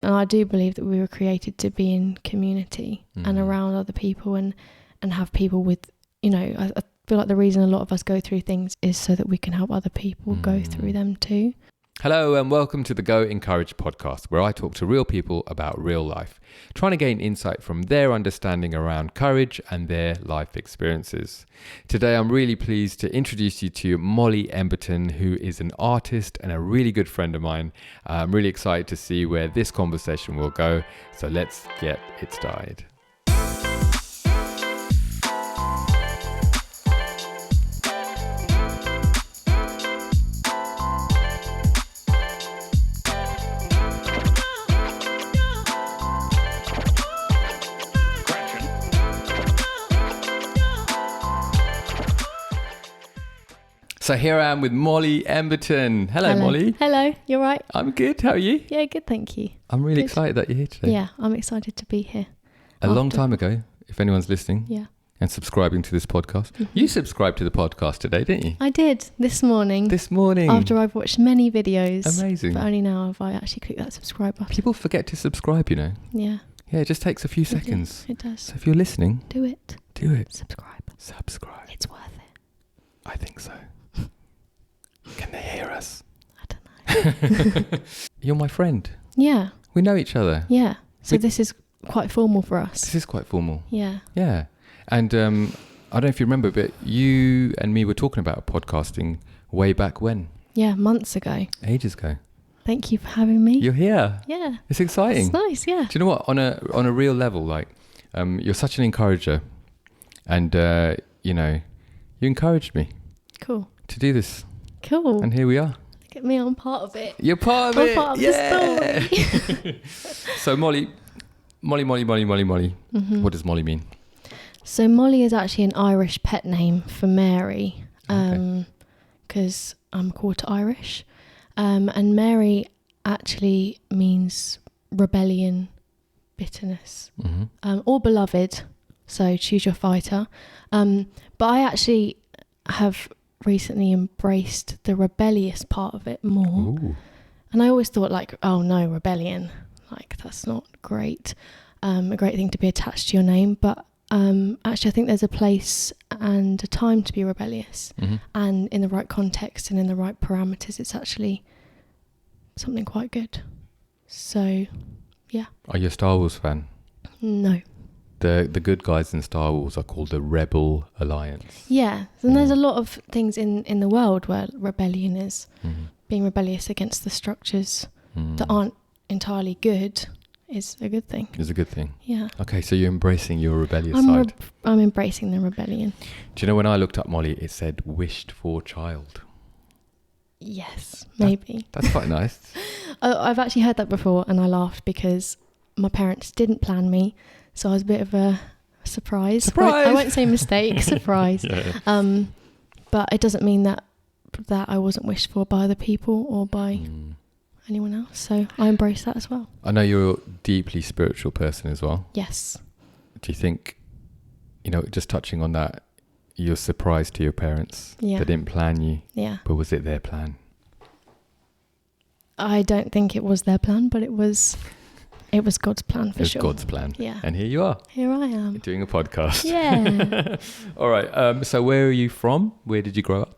And I do believe that we were created to be in community and around other people and have people with, I feel like the reason a lot of us go through things is so that we can help other people go through them too. Hello and welcome to the Go Encourage podcast, where I talk to real people about real life, trying to gain insight from their understanding around courage and their life experiences. Today, I'm really pleased to introduce you to Mollie Emberton, who is an artist and a really good friend of mine. I'm really excited to see where this conversation will go. So let's get it started. So here I am with Mollie Emberton. Hello, Mollie. Hello, you're right. I'm good. How are you? Yeah, good, thank you. I'm really excited that you're here today. Yeah, I'm excited to be here. A long time ago, if anyone's listening and subscribing to this podcast. You subscribed to the podcast today, didn't you? I did, this morning. After I've watched many videos. Amazing. But only now have I actually clicked that subscribe button. People forget to subscribe, Yeah. Yeah, it just takes a few seconds. It does. So if you're listening, do it. Subscribe. It's worth it. I think so. Can they hear us? I don't know. You're my friend. Yeah. We know each other. Yeah. So this is quite formal for us. This is quite formal. Yeah. Yeah. And I don't know if you remember, but you and me were talking about podcasting way back when? Yeah, months ago. Ages ago. Thank you for having me. You're here. Yeah. It's exciting. It's nice, yeah. Do you know what? On a real level, you're such an encourager. And, you encouraged me. Cool. To do this. Cool. And here we are. Look at me, I'm part of it. You're part of I'm it. part of the story. So Mollie. What does Mollie mean? So Mollie is actually an Irish pet name for Mary, because I'm quarter Irish. And Mary actually means rebellion, bitterness, or beloved. So choose your fighter. But I actually have recently embraced the rebellious part of it more. Ooh. And I always thought oh no, rebellion, that's not great. A great thing to be attached to your name. But actually I think there's a place and a time to be rebellious. And in the right context and in the right parameters, it's actually something quite good. So, yeah. Are you a Star Wars fan? No. The good guys in Star Wars are called the Rebel Alliance. Yeah, and there's a lot of things in the world where rebellion is being rebellious against the structures that aren't entirely good is a good thing. Is a good thing. Yeah. Okay, so you're embracing your rebellious side. I'm embracing the rebellion. Do you know when I looked up Mollie, it said wished for child? Yes, maybe. That's quite nice. I've actually heard that before and I laughed because my parents didn't plan me. So I was a bit of a surprise. I won't say mistake, surprise. Yeah. But it doesn't mean that I wasn't wished for by other people or by anyone else. So I embrace that as well. I know you're a deeply spiritual person as well. Yes. Do you think, just touching on that, you're surprised to your parents? Yeah. They didn't plan you. Yeah. But was it their plan? I don't think it was their plan, but it was God's plan for sure. It was God's plan. Yeah. And here you are. Here I am. Doing a podcast. Yeah. All right. So where are you from? Where did you grow up?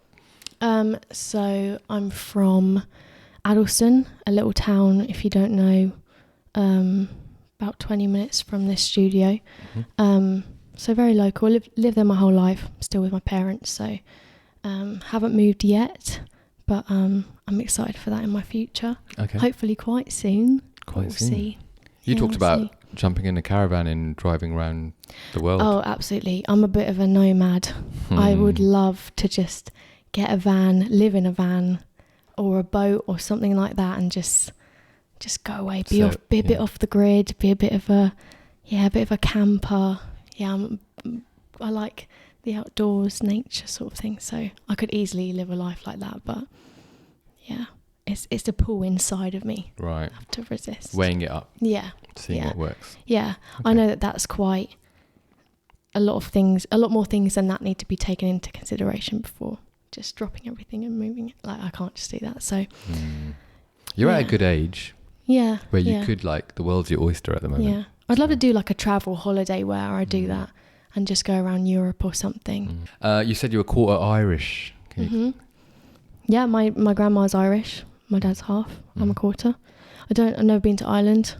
So I'm from Addleston, a little town, if you don't know, about 20 minutes from this studio. So very local. Lived there my whole life. Still with my parents. So haven't moved yet, but I'm excited for that in my future. Okay. Hopefully quite soon. We'll see. You talked about jumping in a caravan and driving around the world. Oh, absolutely. I'm a bit of a nomad. I would love to just get a van, live in a van or a boat or something like that and just go away, be a bit off the grid, be a bit of a camper. Yeah, I like the outdoors, nature sort of thing. So I could easily live a life like that, but yeah. It's the pull inside of me. Right. I have to resist. Weighing it up. Yeah. Seeing what works. Yeah. Okay. I know that's quite a lot more things than that need to be taken into consideration before just dropping everything and moving it. I can't just do that. So you're at a good age. Yeah. Where you could like, the world's your oyster at the moment. Yeah. I'd love to do like a travel holiday where I do that and just go around Europe or something. You said you were quarter Irish. Yeah, my grandma's Irish. My dad's half. I'm a quarter. I've never been to Ireland.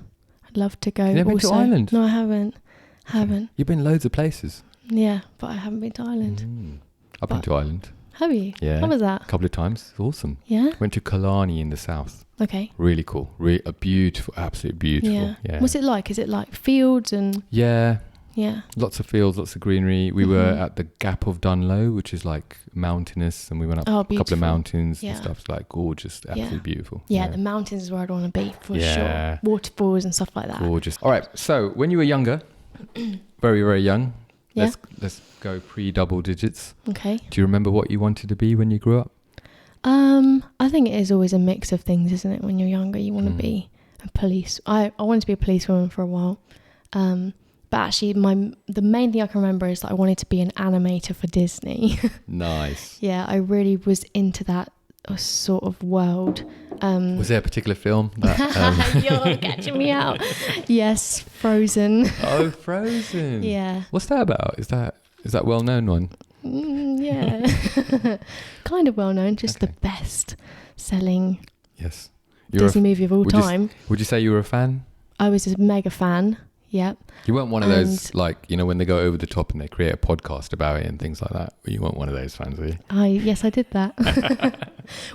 I'd love to go. You never been to Ireland? No, I haven't. You've been loads of places. Yeah, but I haven't been to Ireland. I've been to Ireland. Have you? Yeah. How was that? A couple of times. It's awesome. Yeah? Went to Killarney in the south. Okay. Really cool. A beautiful, absolutely beautiful. Yeah. What's it like? Is it like fields and... Yeah. Yeah. Lots of fields, lots of greenery. We were at the Gap of Dunlow, which is like mountainous, and we went up a couple of mountains and stuff. It's like gorgeous, absolutely beautiful. Yeah, the mountains is where I'd want to be for sure. Waterfalls and stuff like that. Gorgeous. All right, so when you were younger, very, very young, let's go pre-double digits. Okay. Do you remember what you wanted to be when you grew up? I think it is always a mix of things, isn't it? When you're younger, you want to be a police. I wanted to be a policewoman for a while. But actually, the main thing I can remember is that I wanted to be an animator for Disney. Nice. Yeah, I really was into that sort of world. Was there a particular film that... You're catching me out. Yes, Frozen. Oh, Frozen. Yeah. What's that about? Is that well-known one? Yeah. Kind of well-known. Just the best selling Disney movie of all time. Would you say you were a fan? I was a mega fan. Yep. You weren't one of those, like, you know, when they go over the top and they create a podcast about it and things like that. You weren't one of those fans, were you? Yes, I did that.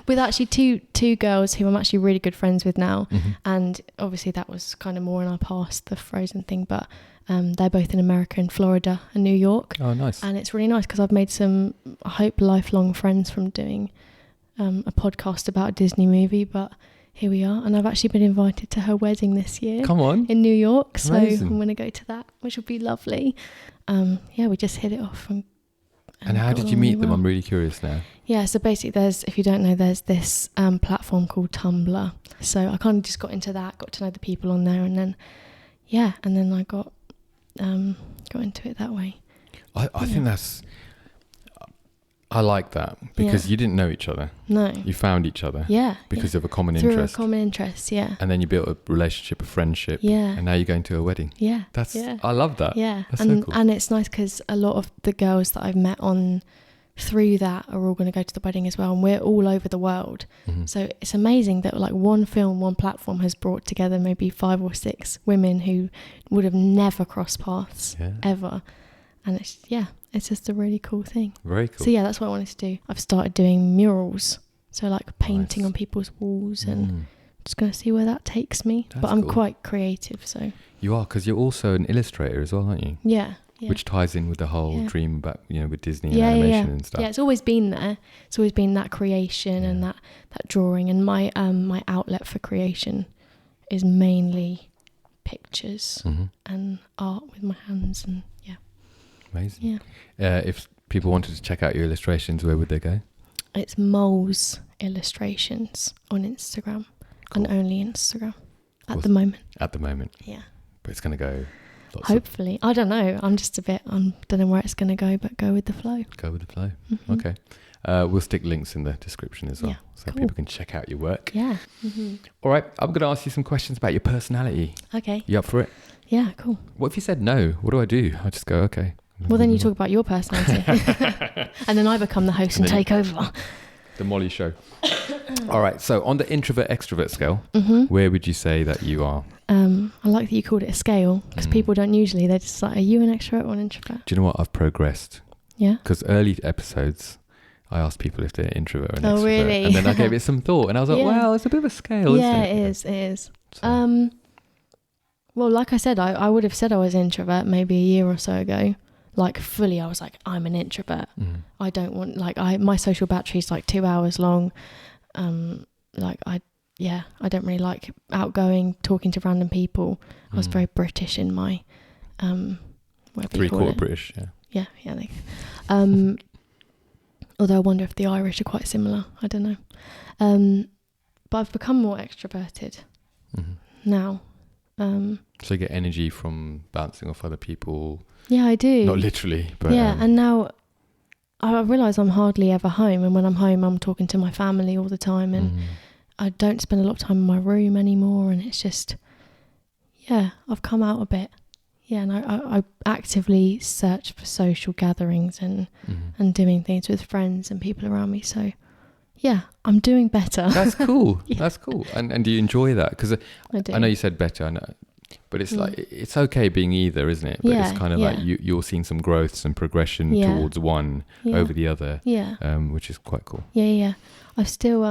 With actually two girls who I'm actually really good friends with now. And obviously that was kind of more in our past, the Frozen thing. But they're both in America, in Florida and New York. Oh, nice. And it's really nice because I've made some, I hope, lifelong friends from doing a podcast about a Disney movie. But here we are, and I've actually been invited to her wedding this year. Come on. In New York. Amazing. So I'm going to go to that, which will be lovely. We just hit it off. And how did you meet them? I'm really curious now. Yeah, so basically if you don't know, there's this platform called Tumblr. So I kind of just got into that, got to know the people on there, and then I got into it that way. I think that's... I like that because you didn't know each other. No. You found each other. Yeah. Because of a common Through interest. Through a common interest, yeah. And then you built a relationship, a friendship. Yeah. And now you're going to a wedding. Yeah. I love that. Yeah. That's so cool. And it's nice because a lot of the girls that I've met through that are all going to go to the wedding as well. And we're all over the world. So it's amazing that like one platform has brought together maybe 5 or 6 women who would have never crossed paths ever. And it's just a really cool thing. Very cool. So that's what I wanted to do. I've started doing murals. So like painting on people's walls and just going to see where that takes me. But I'm quite creative, so. You are, because you're also an illustrator as well, aren't you? Yeah. Which ties in with the whole dream about, with Disney and animation and stuff. Yeah, it's always been there. It's always been that creation and that drawing. And my my outlet for creation is mainly pictures and art with my hands and Amazing. Yeah. If people wanted to check out your illustrations, where would they go? It's Mole's Illustrations on Instagram and only Instagram at the moment. At the moment. Yeah. But it's going to go. Hopefully. I don't know. I'm just don't know where it's going to go, but go with the flow. Go with the flow. Okay. We'll stick links in the description as well, so people can check out your work. Yeah. All right. I'm going to ask you some questions about your personality. Okay. You up for it? Yeah, cool. What if you said no? What do I do? I just go, okay. Well, then you talk about your personality. And then I become the host and take over. The Mollie show. All right. So on the introvert-extrovert scale, where would you say that you are? I like that you called it a scale because people don't usually. They're just like, are you an extrovert or an introvert? Do you know what? I've progressed. Yeah. Because early episodes, I asked people if they're an introvert or an extrovert. Oh, really? And then I gave it some thought. And I was like, wow, it's a bit of a scale, isn't it? Yeah, it is. So. Well, like I said, I would have said I was an introvert maybe a year or so ago. Like fully, I was like, I'm an introvert. I don't want, my social battery is like 2 hours long. I don't really like outgoing, talking to random people. I was very British in my, whatever you call it. 3/4 British, yeah. Yeah. Although I wonder if the Irish are quite similar. I don't know. But I've become more extroverted now. So you get energy from bouncing off other people. Yeah, I do. Not literally, but... Yeah, and now I realise I'm hardly ever home. And when I'm home, I'm talking to my family all the time. And I don't spend a lot of time in my room anymore, and it's just, yeah, I've come out a bit. Yeah, and I actively search for social gatherings and doing things with friends and people around me. So, yeah, I'm doing better. That's cool. Yeah. That's cool. And do you enjoy that? Because I know you said better, I know, but it's like, it's okay being either, isn't it? But it's kind of like you're seeing some growth, some progression towards one over the other, which is quite cool. Yeah. I still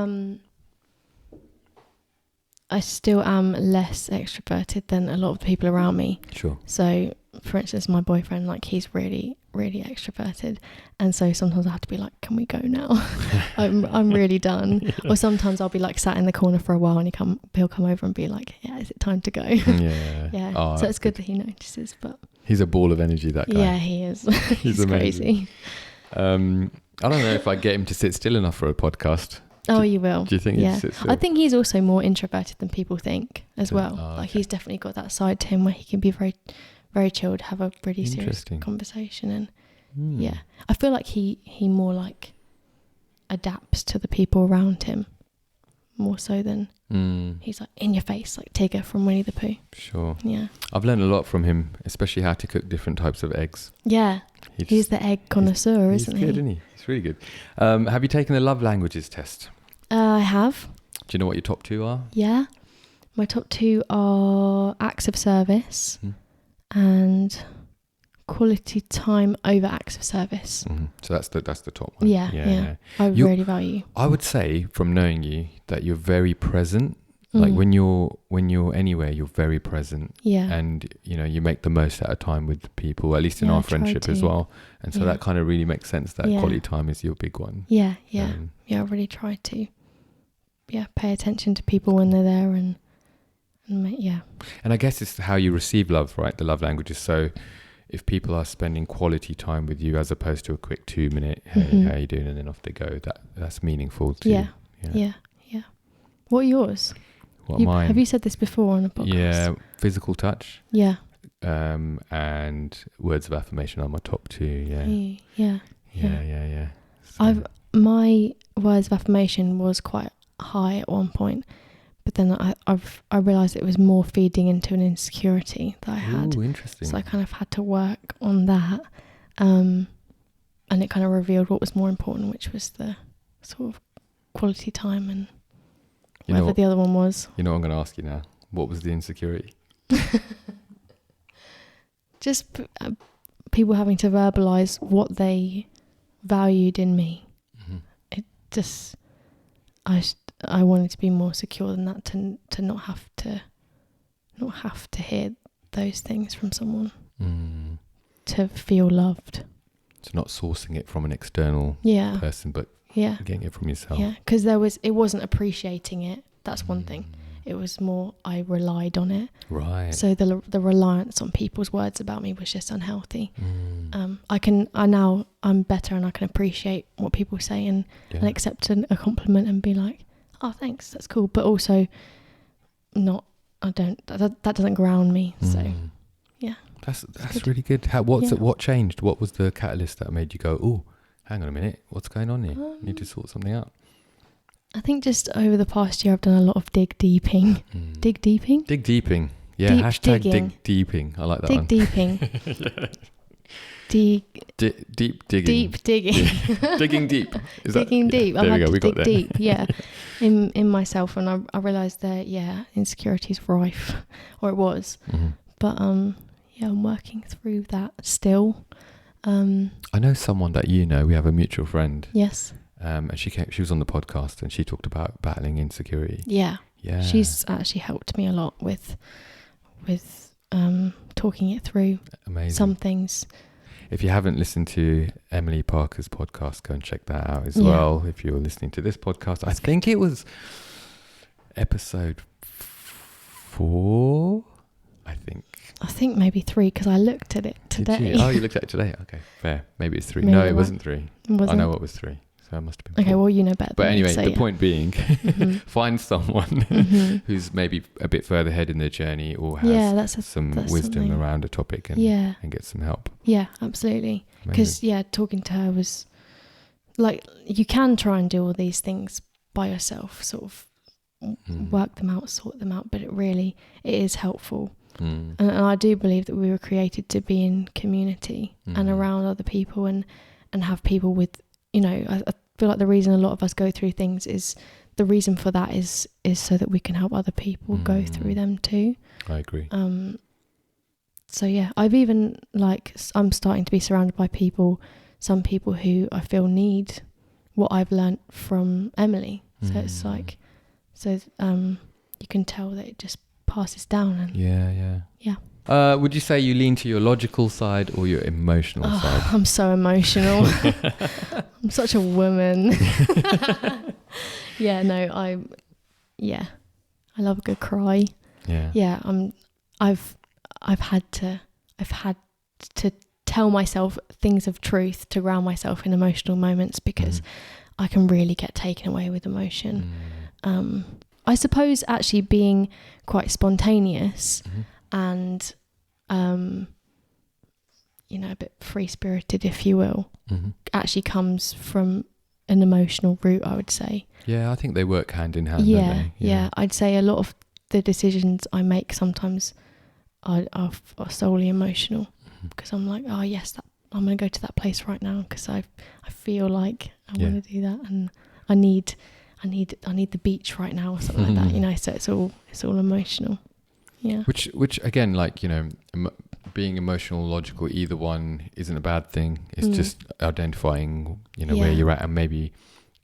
am less extroverted than a lot of the people around me. Sure. So, for instance, my boyfriend, like, he's really, really extroverted, and so sometimes I have to be like, "Can we go now? I'm really done." Yeah. Or sometimes I'll be like sat in the corner for a while, and he'll come over and be like, "Yeah, is it time to go?" Yeah. Yeah. Oh, so it's good that he notices. But he's a ball of energy, that guy. Yeah, he is. He's crazy. I don't know if I get him to sit still enough for a podcast. Oh, you will. Do you think he'd sit still? I think he's also more introverted than people think as well. Oh, like, he's definitely got that side to him where he can be very, very chilled, have a really serious conversation, and I feel like he more like adapts to the people around him more so than he's like in your face, like Tigger from Winnie the Pooh. Sure. Yeah. I've learned a lot from him, especially how to cook different types of eggs. Yeah. He's the egg connoisseur, isn't he? He's good, isn't he? He's really good. Have you taken the love languages test? I have. Do you know what your top 2 are? Yeah. My top 2 are acts of service and quality time over acts of service. So that's the top one. Yeah. I really value. I would say, from knowing you, that you're very present. Like when you're anywhere, you're very present. Yeah. And you make the most out of time with people, at least in our friendship as well. And so that kind of really makes sense, that quality time is your big one. Yeah. I really try to pay attention to people when they're there and I guess it's how you receive love, right? The love languages. So if people are spending quality time with you as opposed to a quick 2-minute, hey, how you doing? And then off they go, that's meaningful to you. Yeah. What are yours? What am I? Have you said this before on a podcast? Yeah, physical touch. Yeah. And words of affirmation are my top 2. Yeah. So. My words of affirmation was quite high at one point, but then I realised it was more feeding into an insecurity that I had. Ooh, interesting. So I kind of had to work on that, and it kind of revealed what was more important, which was the sort of quality time and whatever the other one was. You know what I'm going to ask you now? What was the insecurity? Just people having to verbalise what they valued in me. It just, I wanted to be more secure than that, to not have to hear those things from someone, to feel loved. So not sourcing it from an external person, but getting it from yourself. Yeah, because it wasn't appreciating it. That's one thing. It was more, I relied on it. Right. So the reliance on people's words about me was just unhealthy. I'm better, and I can appreciate what people say and accept a compliment and be like, oh, thanks, that's cool. But also that doesn't ground me. So yeah. That's really good. What changed? What was the catalyst that made you go, oh, hang on a minute, what's going on here? I need to sort something out. I think just over the past year I've done a lot of dig deeping. Dig deeping? Dig deeping. Yeah, hashtag dig deeping. I like that one. Dig deeping. Deep digging. Deep digging. Digging deep. Digging deep. There we go. We got there. Deep. Yeah. In myself, and I realised that insecurity is rife, or it was. But I'm working through that still. I know someone that we have a mutual friend. Yes. And she was on the podcast, and she talked about battling insecurity. Yeah. She's actually helped me a lot with talking it through. Amazing. Some things. If you haven't listened to Emily Parker's podcast, go and check that out as well. If you're listening to this podcast, I think it was episode 4. I think maybe 3, because I looked at it today. Did you? Oh, you looked at it today. Okay, fair. Maybe it's 3. No, it wasn't 3. I know it was 3. So it must have been 4. Okay, well, you know better. But anyway, the point being, find someone who's maybe a bit further ahead in their journey, or has some wisdom around a topic, and get some help. Yeah, absolutely. Because talking to her was like, you can try and do all these things by yourself, sort of work them out, sort them out, but it is helpful. And I do believe that we were created to be in community and around other people and have people with, I feel like the reason a lot of us go through things is the reason for that is so that we can help other people go through them too. I agree. So yeah, I've even I'm starting to be surrounded by some people who I feel need what I've learnt from Emily. So it's you can tell that it just passes down. And yeah. Would you say you lean to your logical side or your emotional side? I'm so emotional. I'm such a woman. I love a good cry. Yeah. I've had to tell myself things of truth to ground myself in emotional moments because I can really get taken away with emotion. I suppose actually being quite spontaneous and a bit free-spirited, if you will, actually comes from an emotional root, I would say. Yeah, I think they work hand in hand, don't they? Yeah, I'd say a lot of the decisions I make sometimes are solely emotional because I'm like, oh yes, I'm going to go to that place right now because I feel like I want to do that and I need the beach right now or something like that, so it's all emotional. Yeah. Which again, being emotional, logical, either one isn't a bad thing. It's just identifying, where you're at, and maybe,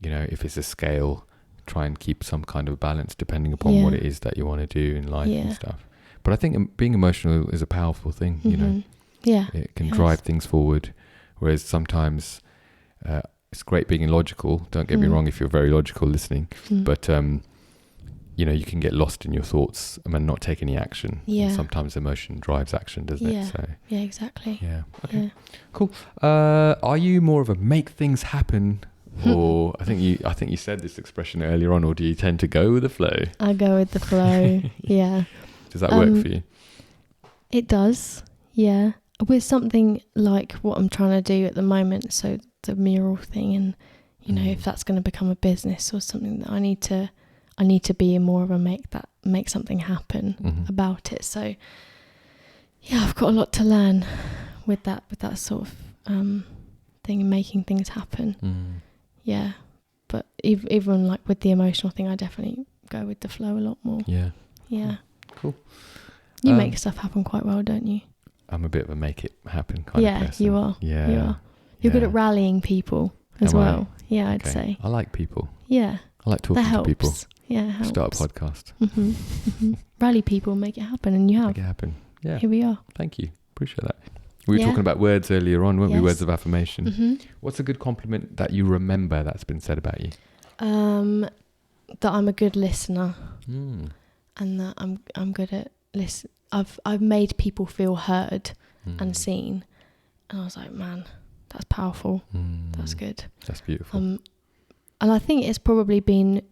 if it's a scale, try and keep some kind of balance depending upon what it is that you want to do in life and stuff. But I think being emotional is a powerful thing, Yeah. It can drive things forward. Whereas sometimes it's great being logical. Don't get me wrong if you're very logical listening, but you can get lost in your thoughts and not take any action. Yeah. And sometimes emotion drives action, doesn't it? So, yeah, exactly. Yeah. Okay. Yeah. Cool. Are you more of a make things happen, or I think you said this expression earlier on, or do you tend to go with the flow? I go with the flow. Yeah. Does that work for you? It does. Yeah. With something like what I'm trying to do at the moment, so the mural thing, and if that's going to become a business or something, that I need to be more of a make something happen about it. So yeah, I've got a lot to learn with that sort of thing, making things happen. Yeah, but even with the emotional thing, I definitely go with the flow a lot more. Yeah. Cool. You make stuff happen quite well, don't you? I'm a bit of a make it happen kind of person. You are. Yeah, you are. You're good at rallying people as well. Yeah, I'd say. I like people. Yeah, I like talking to people. Yeah, it helps. Start a podcast. Rally people, make it happen, and you have. Make it happen. Yeah. Here we are. Thank you. Appreciate that. We were talking about words earlier on, weren't we? Words of affirmation. What's a good compliment that you remember that's been said about you? That I'm a good listener, and that I'm good at listen. I've made people feel heard and seen, and I was like, man, that's powerful. That's good. That's beautiful. And I think it's probably been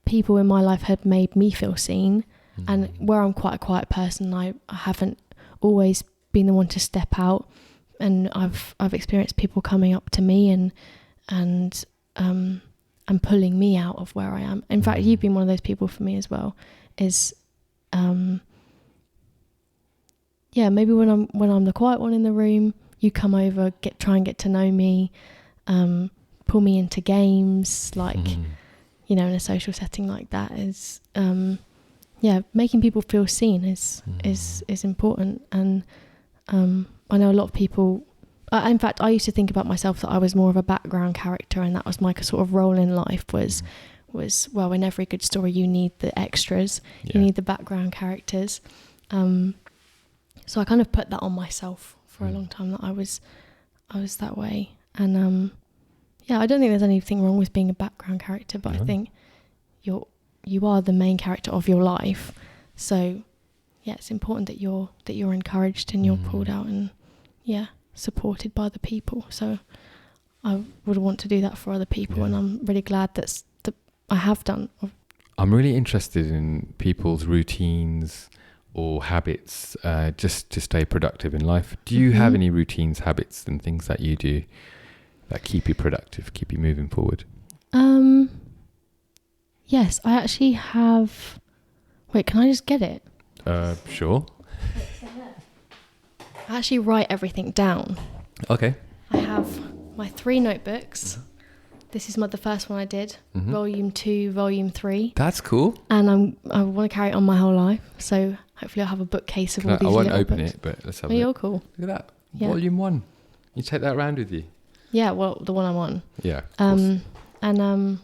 people in my life had made me feel seen, and where I'm quite a quiet person, I haven't always been the one to step out, and I've experienced people coming up to me and pulling me out of where I am. In fact, you've been one of those people for me as well. Maybe when I'm the quiet one in the room, you come over, try and get to know me, pull me into games, in a social setting like that is, making people feel seen is important. And I know a lot of people. In fact, I used to think about myself that I was more of a background character, and that was my sort of role in life. Was well, in every good story, you need the extras, you need the background characters. So I kind of put that on myself for a long time, that I was that way. And I don't think there's anything wrong with being a background character, but I think you are the main character of your life. So yeah, it's important that you're encouraged and you're pulled out and supported by the people. So I would want to do that for other people, and I'm really glad that I have done. I'm really interested in people's routines or habits, just to stay productive in life. Do you have any routines, habits, and things that you do that keep you productive, keep you moving forward? Yes, I actually have... Wait, can I just get it? Sure. I actually write everything down. Okay. I have my 3 notebooks. This is the first one I did. Volume 2, Volume 3. That's cool. And I want to carry it on my whole life. So hopefully I'll have a bookcase of all these I won't little open books. it, but let's have Oh, a you're look. cool. Look at that. Yeah. Volume 1. You take that around with you? Yeah, well, the one I'm on. Yeah, of course.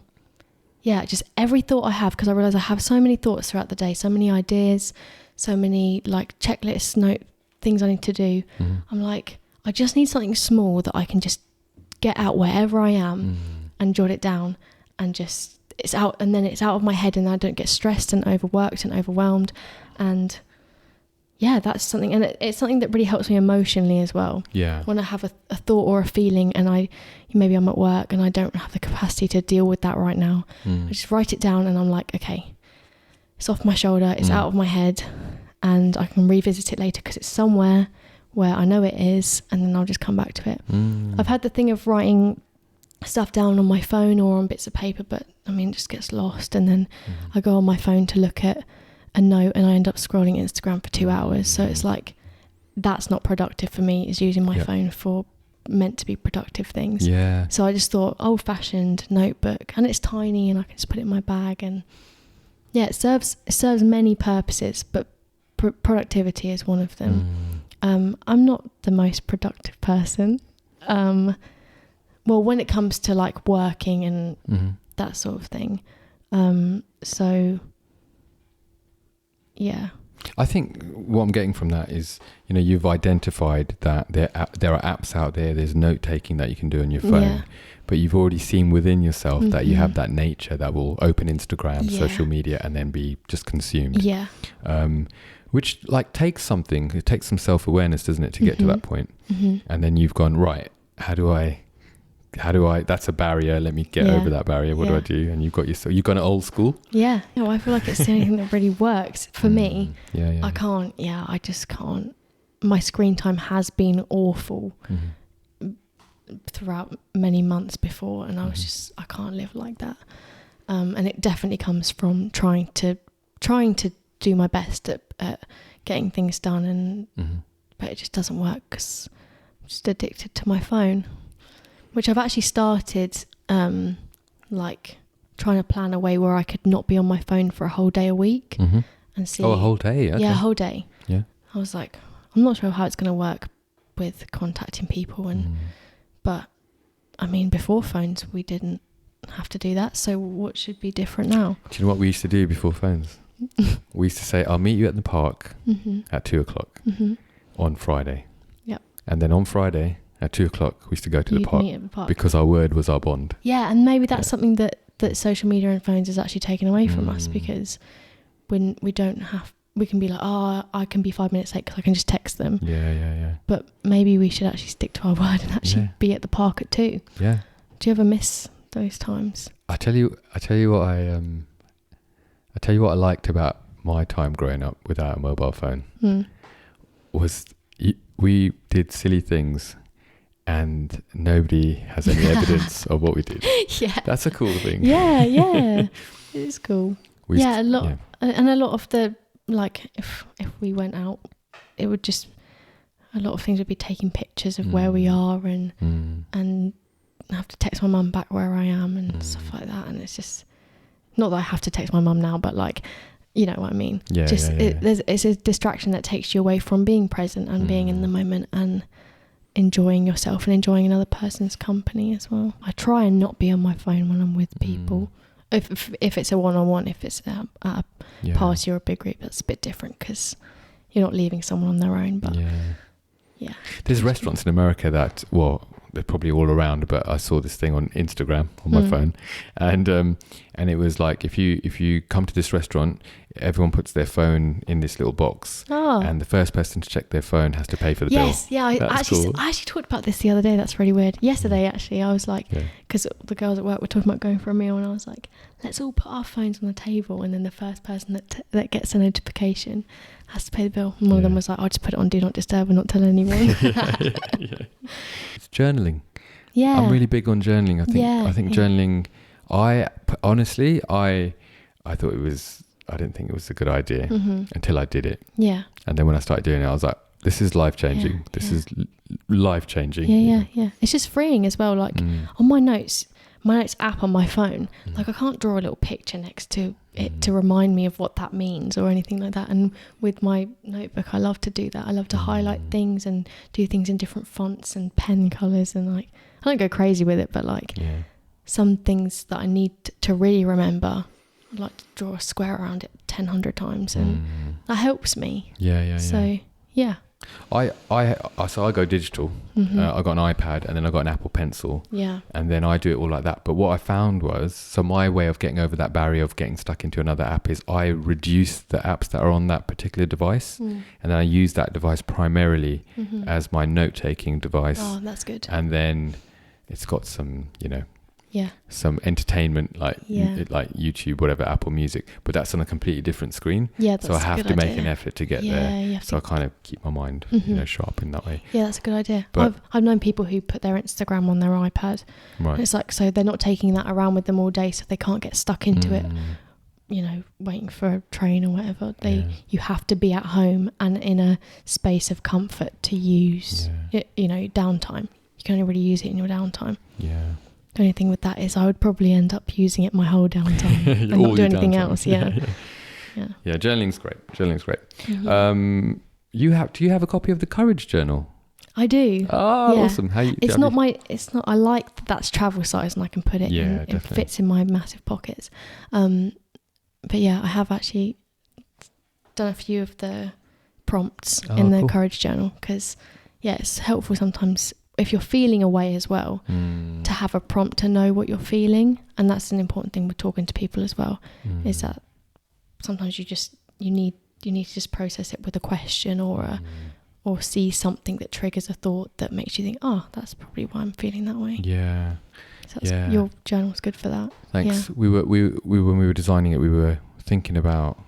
Yeah, just every thought I have, because I realise I have so many thoughts throughout the day, so many ideas, so many like checklists, things I need to do. I'm like, I just need something small that I can just get out wherever I am and jot it down, and just it's out, and then it's out of my head, and I don't get stressed and overworked and overwhelmed. And yeah, that's something, and it's something that really helps me emotionally as well. Yeah. When I have a thought or a feeling, and maybe I'm at work and I don't have the capacity to deal with that right now, I just write it down, and I'm like, okay, it's off my shoulder, it's out of my head, and I can revisit it later because it's somewhere where I know it is, and then I'll just come back to it. I've had the thing of writing stuff down on my phone or on bits of paper, but I mean, it just gets lost, and then I go on my phone to look at a note, and I end up scrolling Instagram for 2 hours. So it's like, that's not productive for me. It's using my phone for meant to be productive things. Yeah. So I just thought old-fashioned notebook, and it's tiny, and I can just put it in my bag, and yeah, it serves many purposes, but productivity is one of them. I'm not the most productive person. Well, when it comes to like working and that sort of thing. So yeah. I think what I'm getting from that is, you've identified that there are apps out there, there's note taking that you can do on your phone, but you've already seen within yourself that you have that nature that will open Instagram, social media, and then be just consumed. Yeah. Which like takes something, it takes some self-awareness, doesn't it, to get to that point. And then you've gone, right, how do I, that's a barrier, let me get over that barrier, what do I do? And you've gone old school. Yeah. No, I feel like it's the only thing that really works for me. Yeah. I just can't. My screen time has been awful throughout many months before, and I was just, I can't live like that. And it definitely comes from trying to do my best at getting things done, but it just doesn't work because I'm just addicted to my phone. Which I've actually started, like trying to plan a way where I could not be on my phone for a whole day a week and see. Oh, a whole day? Okay. Yeah, a whole day. Yeah. I was like, I'm not sure how it's going to work with contacting people, but I mean, before phones, we didn't have to do that. So what should be different now? Do you know what we used to do before phones? We used to say, I'll meet you at the park at 2:00 on Friday. Yep. And then on Friday, at 2:00, we used to go to the park because our word was our bond. Yeah, and maybe that's something that social media and phones has actually taken away from us, because when we can be like, I can be 5 minutes late because I can just text them. Yeah. But maybe we should actually stick to our word and actually be at the park at 2. Yeah. Do you ever miss those times? I tell you what I liked about my time growing up without a mobile phone was we did silly things. And nobody has any evidence of what we did. Yeah. That's a cool thing. Yeah. It is cool. A lot of the, like, if we went out, it would just, a lot of things would be taking pictures of where we are, and I have to text my mum back where I am and stuff like that. And it's just, not that I have to text my mum now, but like, you know what I mean? Yeah. Just, it's a distraction that takes you away from being present and being in the moment and enjoying yourself and enjoying another person's company as well. I try and not be on my phone when I'm with people. If it's a one-on-one, if it's at a party or a big group, that's a bit different because you're not leaving someone on their own. But yeah. There's restaurants in America that, well, they're probably all around, but I saw this thing on Instagram on my phone, and it was like, if you come to this restaurant, everyone puts their phone in this little box, and the first person to check their phone has to pay for the bill. I actually talked about this the other day. That's really weird. Yesterday, actually, I was like, because the girls at work were talking about going for a meal, and I was like, let's all put our phones on the table, and then the first person that gets a notification has to pay the bill. And one of them was like, I'll just put it on Do Not Disturb and not tell anyone. It's journaling. Yeah. I'm really big on journaling. I think journaling, I I didn't think it was a good idea until I did it. Yeah. And then when I started doing it, I was like, this is life-changing. This is life-changing. Yeah. It's just freeing as well. Like on my notes app on my phone, like I can't draw a little picture next to it to remind me of what that means or anything like that. And with my notebook, I love to do that. I love to highlight things and do things in different fonts and pen colours, and like I don't go crazy with it, but like some things that I need to really remember, I'd like to draw a square around it 100 times, and that helps me. So yeah. So I go digital. I got an iPad, and then I got an Apple Pencil. Yeah. And then I do it all like that. But what I found was, so my way of getting over that barrier of getting stuck into another app is I reduce the apps that are on that particular device, and then I use that device primarily as my note-taking device. Oh, that's good. And then it's got some, some entertainment like YouTube, whatever, Apple Music, but that's on a completely different screen. Yeah, that's so I have a good to idea. make an effort to get there. So I kind of keep my mind, sharp in that way. Yeah, that's a good idea. But I've known people who put their Instagram on their iPad. Right. And it's like, so they're not taking that around with them all day, so they can't get stuck into it. Waiting for a train or whatever. You have to be at home and in a space of comfort to use it, downtime. You can only really use it in your downtime. Yeah. The only thing with that is I would probably end up using it my whole downtime and not do anything else. Yeah, journaling's great. Do you have a copy of the Courage Journal? I do. Oh, awesome. I like that's travel size and I can put it in. It fits in my massive pockets. But yeah, I have actually done a few of the prompts in the Courage Journal, because it's helpful sometimes if you're feeling away as well, to have a prompt to know what you're feeling. And that's an important thing with talking to people as well, is that sometimes you need to just process it with a question or see something that triggers a thought that makes you think, oh, that's probably why I'm feeling that way. Yeah. So your journal's good for that. Thanks. Yeah. We when we were designing it, we were thinking about,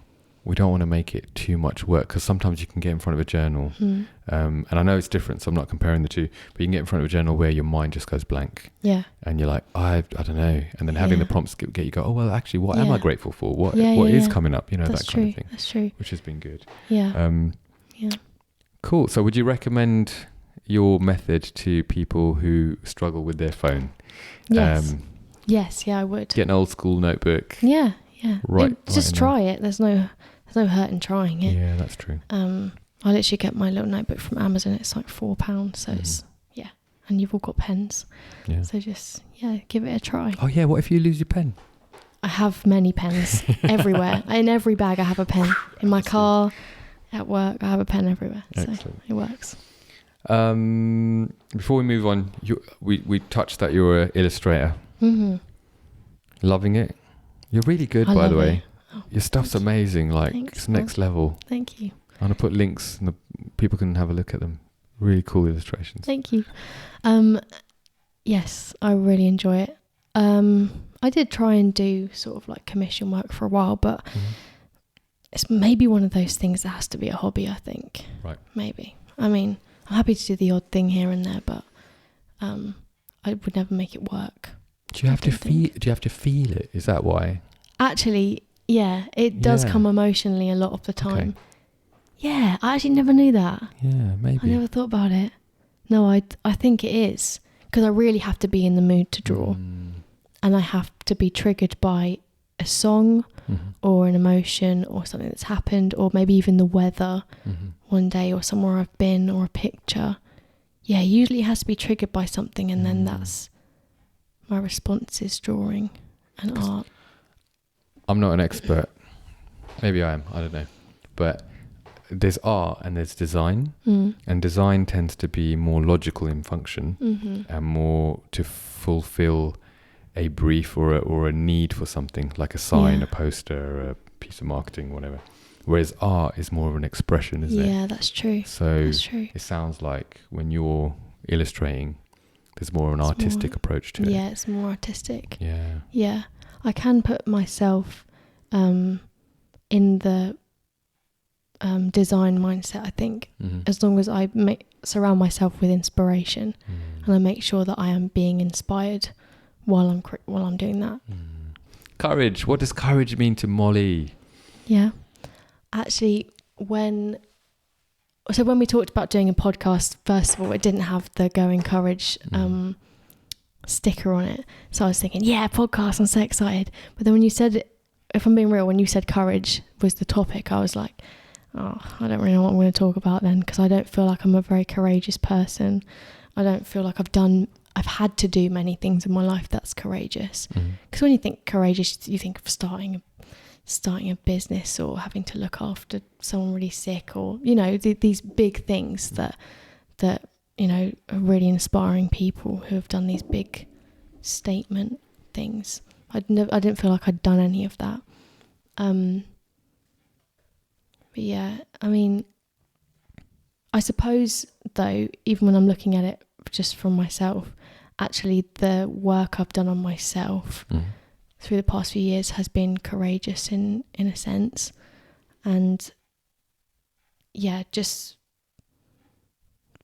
we don't want to make it too much work, because sometimes you can get in front of a journal, and I know it's different, so I'm not comparing the two, but you can get in front of a journal where your mind just goes blank. Yeah. And you're like, I don't know. And then having the prompts get you go, oh, well, actually, what am I grateful for? What is coming up? That's that kind of thing. That's true. Which has been good. Yeah. Cool. So would you recommend your method to people who struggle with their phone? Yes. I would. Get an old school notebook. Yeah. Just try there. it. There's no hurt in trying it. Yeah, that's true. I literally get my little notebook from Amazon. It's like £4, so it's and you've all got pens. Yeah. So just give it a try. Oh yeah, what if you lose your pen? I have many pens everywhere. In every bag I have a pen. In my car, at work, I have a pen everywhere. Excellent. So it works. Before we move on, we touched that you're an illustrator. Loving it. You're really good, by the way. Oh, your stuff's amazing. Like, it's next level. Thank you. I'm going to put links and people can have a look at them. Really cool illustrations. Thank you. Yes, I really enjoy it. I did try and do sort of like commission work for a while, but it's maybe one of those things that has to be a hobby, I think. Right. Maybe. I mean, I'm happy to do the odd thing here and there, but I would never make it work. Do you have to feel it? Is that why? Actually, yeah, it does come emotionally a lot of the time. Okay. Yeah, I actually never knew that. Yeah, maybe. I never thought about it. No, I think it is, because I really have to be in the mood to draw. And I have to be triggered by a song or an emotion or something that's happened, or maybe even the weather one day, or somewhere I've been, or a picture. Yeah, usually it has to be triggered by something, and then that's my response is drawing and art. I'm not an expert. Maybe I am. I don't know. But there's art and there's design. And design tends to be more logical in function and more to fulfill a brief or a need for something, like a sign, a poster, a piece of marketing, whatever. Whereas art is more of an expression, isn't it? Yeah, that's true. So that's true. It sounds like when you're illustrating, there's more an artistic approach to it. Yeah, it's more artistic. Yeah. Yeah. I can put myself in the design mindset, I think, as long as I surround myself with inspiration and I make sure that I am being inspired while I'm doing that. Courage. What does courage mean to Mollie? Yeah. Actually, when we talked about doing a podcast, first of all, it didn't have the Go Encourage sticker on it. So I was thinking, yeah, podcast, I'm so excited. But then when you said, if I'm being real, when you said courage was the topic, I was like, oh, I don't really know what I'm going to talk about then, because I don't feel like I'm a very courageous person. I don't feel like I've had to do many things in my life that's courageous. Because when you think courageous, you think of starting a business or having to look after someone really sick, or, you know, these big things that you know, are really inspiring people who have done these big statement things. I didn't feel like I'd done any of that. But yeah, I mean, I suppose though, even when I'm looking at it just from myself, actually the work I've done on myself through the past few years has been courageous in a sense. And yeah, just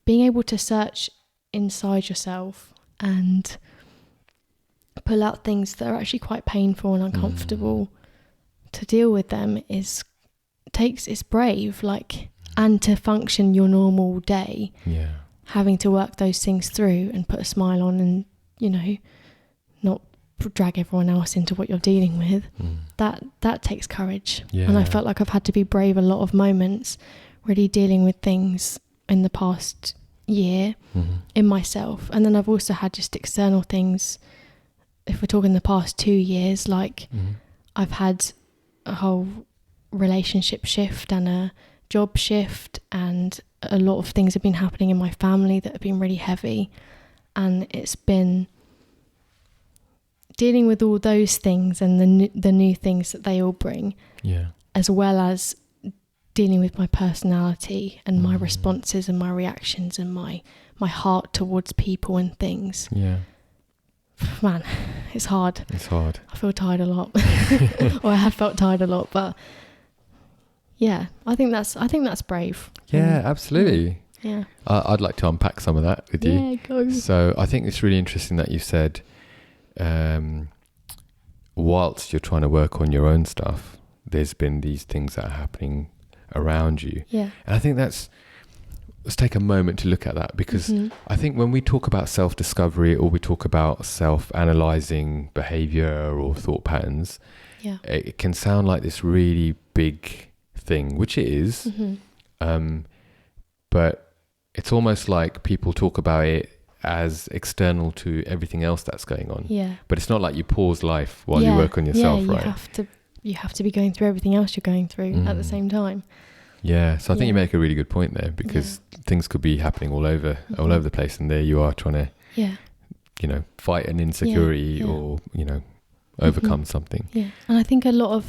being able to search inside yourself and pull out things that are actually quite painful and uncomfortable to deal with them it's brave, like, and to function your normal day, having to work those things through and put a smile on and, you know, not drag everyone else into what you're dealing with, that takes courage. And I felt like I've had to be brave a lot of moments, really dealing with things in the past year in myself. And then I've also had just external things, if we're talking the past 2 years, like I've had a whole relationship shift and a job shift, and a lot of things have been happening in my family that have been really heavy, and it's been dealing with all those things and the new things that they all bring, as well as dealing with my personality and my responses and my reactions and my heart towards people and things. Man, it's hard. I feel tired a lot. Or I have felt tired a lot, but yeah, I think that's brave. Yeah, absolutely. Yeah. I'd like to unpack some of that with you. Yeah, go. So I think it's really interesting that you said, whilst you're trying to work on your own stuff, there's been these things that are happening around you. Yeah. And I think let's take a moment to look at that, because I think when we talk about self-discovery, or we talk about self-analyzing behavior or thought patterns, it can sound like this really big thing, which it is. But it's almost like people talk about it as external to everything else that's going on. Yeah. But it's not like you pause life while you work on yourself, right? You have to be going through everything else you're going through at the same time. Yeah, so I think you make a really good point there, because things could be happening all over the place, and there you are trying to, you know, fight an insecurity or, you know, overcome something. Yeah, and I think a lot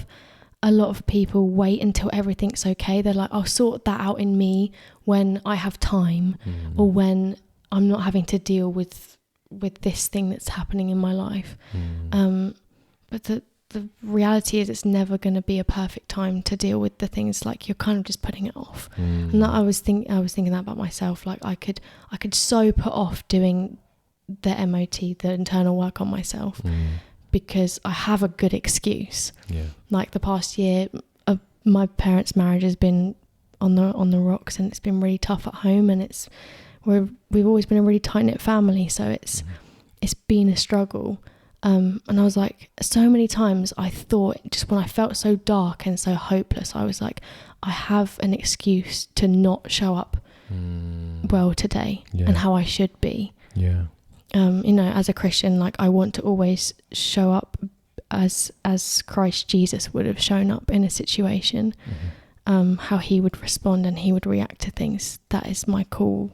of people wait until everything's okay. They're like, I'll sort that out in me when I have time, or when I'm not having to deal with this thing that's happening in my life. But the reality is, it's never going to be a perfect time to deal with the things. Like, you're kind of just putting it off. And that I was thinking that about myself. Like, I could so put off doing the MOT, the internal work on myself, because I have a good excuse. Like, the past year, my parents' marriage has been on the rocks, and it's been really tough at home, and we've always been a really tight-knit family, so it's been a struggle. And I was like, so many times I thought, just when I felt so dark and so hopeless, I was like, I have an excuse to not show up well today and how I should be. You know, as a Christian, like, I want to always show up as Christ Jesus would have shown up in a situation, how he would respond and he would react to things. That is my call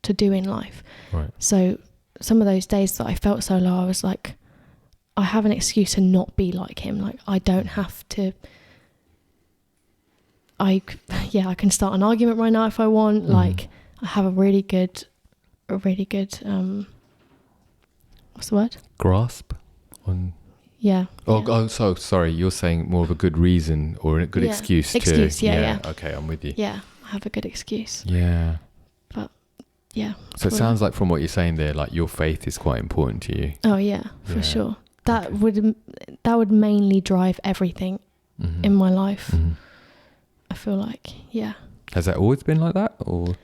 to do in life. Right. So some of those days that I felt so low, I was like, I have an excuse to not be like him. Like, I don't have to. I can start an argument right now if I want. Like, I have a really good what's the word? Grasp on. Yeah. Oh, so sorry. You're saying more of a good reason or a good excuse. Yeah. Okay, I'm with you. Yeah, I have a good excuse. Yeah. But yeah. So it sounds like, from what you're saying there, like, your faith is quite important to you. Oh yeah, for sure. that would mainly drive everything in my life. I feel like, yeah. Has that always been like that, or?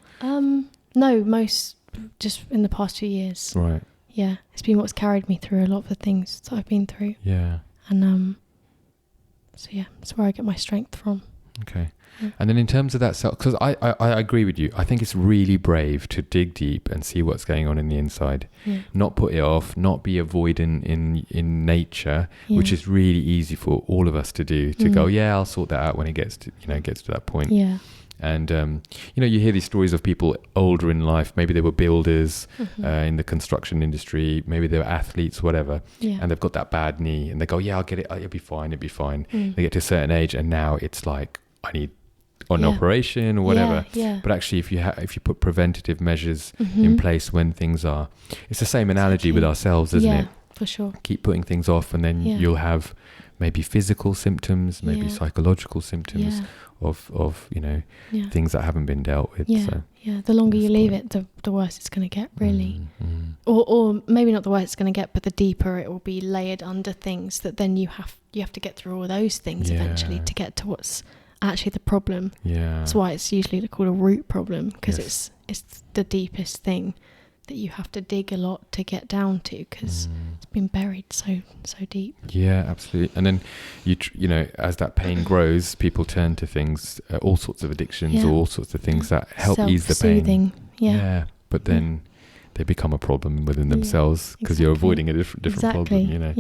No, most just in the past 2 years. Right. Yeah, it's been what's carried me through a lot of the things that I've been through. Yeah. And so yeah, that's where I get my strength from. Okay. Yeah. And then in terms of that self, because I agree with you. I think it's really brave to dig deep and see what's going on in the inside. Yeah. Not put it off, not be avoidant in nature, which is really easy for all of us to do. To go, yeah, I'll sort that out when it gets to that point. Yeah. And you hear these stories of people older in life. Maybe they were builders in the construction industry. Maybe they were athletes, whatever. Yeah. And they've got that bad knee, and they go, yeah, I'll get it. It'll be fine. They get to a certain age, and now it's like, I need an operation or whatever. Yeah. But actually, if you put preventative measures in place when things are, it's the same analogy with ourselves, isn't it? For sure. Keep putting things off, and then you'll have maybe physical symptoms, maybe psychological symptoms of things that haven't been dealt with. The longer you leave it, the worse it's going to get, really. Or maybe not the worse it's going to get, but the deeper it will be layered under things that then you have to get through all those things eventually to get to what's actually the problem. That's why it's usually called a root problem, because it's the deepest thing that you have to dig a lot to get down to, because it's been buried so deep. Yeah, absolutely. And then as that pain grows, people turn to things, all sorts of addictions, or all sorts of things that help ease the pain. But then they become a problem within themselves, because you're avoiding a different problem.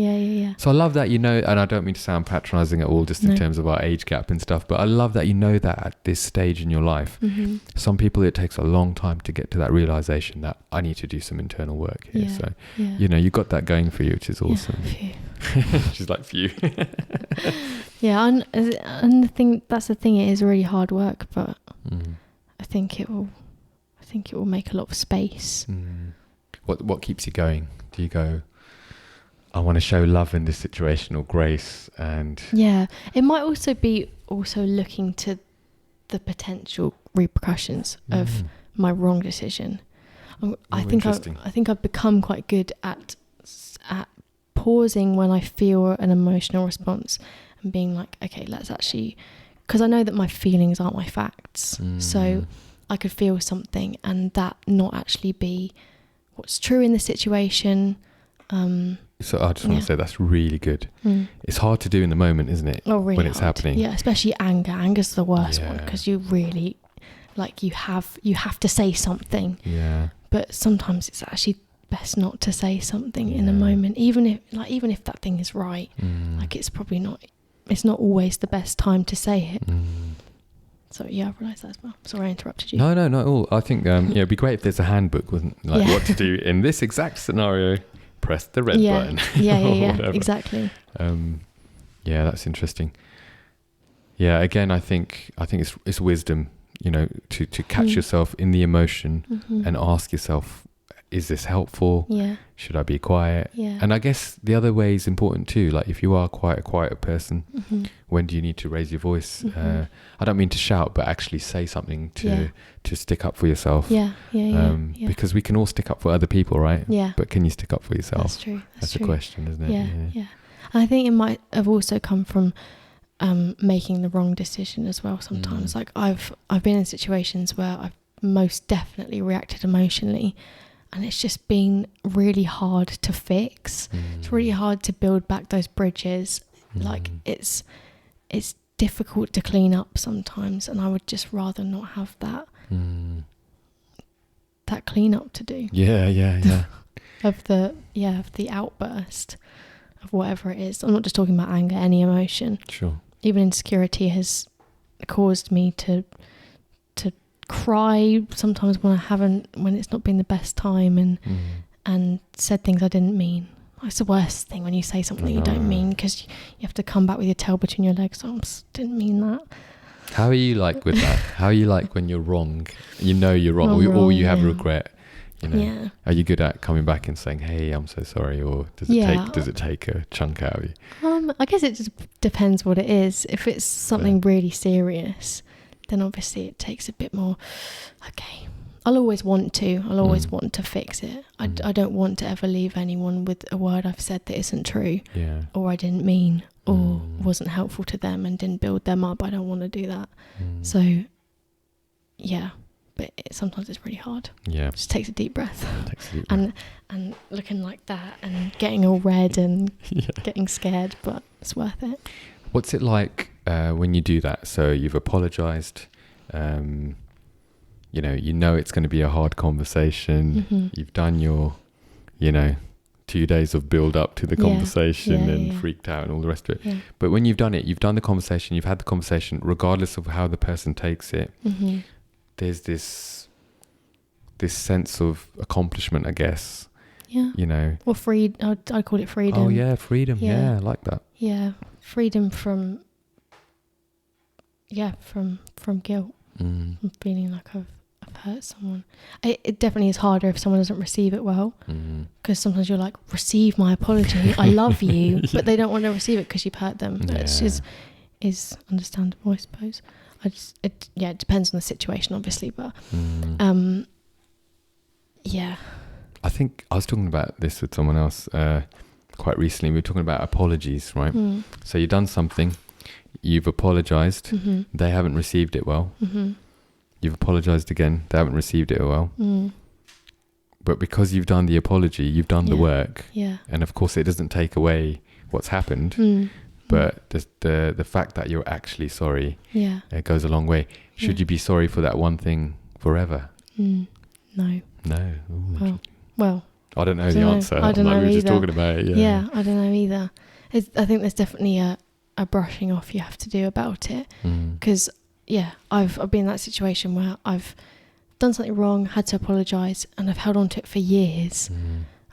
So I love that, and I don't mean to sound patronizing at all, just in terms of our age gap and stuff, but I love that that at this stage in your life. Some people, it takes a long time to get to that realization that I need to do some internal work here. You got that going for you, which is awesome. She's like, phew. And that's the thing, it is really hard work, but I think it will make a lot of space. What keeps you going? Do you go, I want to show love in this situation, or grace? And it might also be looking to the potential repercussions of my wrong decision. I think I've become quite good at pausing when I feel an emotional response and being like, okay, let's actually, because I know that my feelings aren't my facts. So I could feel something and that not actually be what's true in the situation. So I just want to say that's really good. It's hard to do in the moment, isn't it? Oh, really when it's happening. Yeah, especially anger. Anger's the worst one, because you really, you have to say something. Yeah. But sometimes it's actually best not to say something in a moment, even if that thing is right. It's probably not. It's not always the best time to say it. So I realised that as well. Sorry I interrupted you. No, not at all. I think it'd be great if there's a handbook, wasn't it? What to do in this exact scenario. Press the red button. Yeah, exactly. That's interesting. Yeah, again, I think it's wisdom, to catch yourself in the emotion and ask yourself, is this helpful? Yeah. Should I be quiet? Yeah. And I guess the other way is important too. Like if you are quite a quieter person, when do you need to raise your voice? I don't mean to shout, but actually say something to stick up for yourself. Because we can all stick up for other people, right? Yeah. But can you stick up for yourself? That's true. That's the question, isn't it? Yeah. I think it might have also come from making the wrong decision as well sometimes. Like I've been in situations where I've most definitely reacted emotionally, and it's just been really hard to fix. It's really hard to build back those bridges. Like it's difficult to clean up sometimes, and I would just rather not have that clean up to do. Yeah. of the outburst of whatever it is. I'm not just talking about anger, any emotion. Sure. Even insecurity has caused me to cry sometimes when it's not been the best time, and said things I didn't mean. It's the worst thing when you say something you don't mean, because you have to come back with your tail between your legs. I didn't mean that. How are you like with that? How are you like when you're wrong? You're wrong, or you have regret. Are you good at coming back and saying, "Hey, I'm so sorry," or does it take a chunk out of you? I guess it just depends what it is. If it's something really serious, then obviously it takes a bit more. Okay, I'll always want to. I'll always want to fix it. I don't want to ever leave anyone with a word I've said that isn't true, or I didn't mean, or wasn't helpful to them and didn't build them up. I don't want to do that. So, yeah, but sometimes it's really hard. Yeah, it just takes a deep breath. And looking like that and getting all red and getting scared, but it's worth it. What's it like when you do that? So you've apologized. You know it's going to be a hard conversation. You've done your, 2 days of build up to the conversation and freaked out and all the rest of it. Yeah. But when you've done it, you've done the conversation, you've had the conversation, regardless of how the person takes it, there's this sense of accomplishment, I guess. Yeah. Or freedom. I call it freedom. Oh yeah, freedom. Yeah, I like that. Yeah. Freedom from guilt. From feeling like I've hurt someone. It definitely is harder if someone doesn't receive it well, because sometimes you're like, receive my apology, I love you, but they don't want to receive it because you've hurt them. Which is understandable, I suppose. It depends on the situation, obviously, but I think I was talking about this with someone else quite recently. We were talking about apologies, right? So you've done something, you've apologized, they haven't received it well. You've apologized again, they haven't received it well. But because you've done the apology, you've done the work. Yeah. And of course it doesn't take away what's happened, but the fact that you're actually sorry, it goes a long way. Should you be sorry for that one thing forever? No. Ooh, well, I don't know the answer. I don't know we were either. Just talking about it. Yeah, I don't know either. I think there's definitely a brushing off you have to do about it, because I've been in that situation where I've done something wrong, had to apologise, and I've held on to it for years.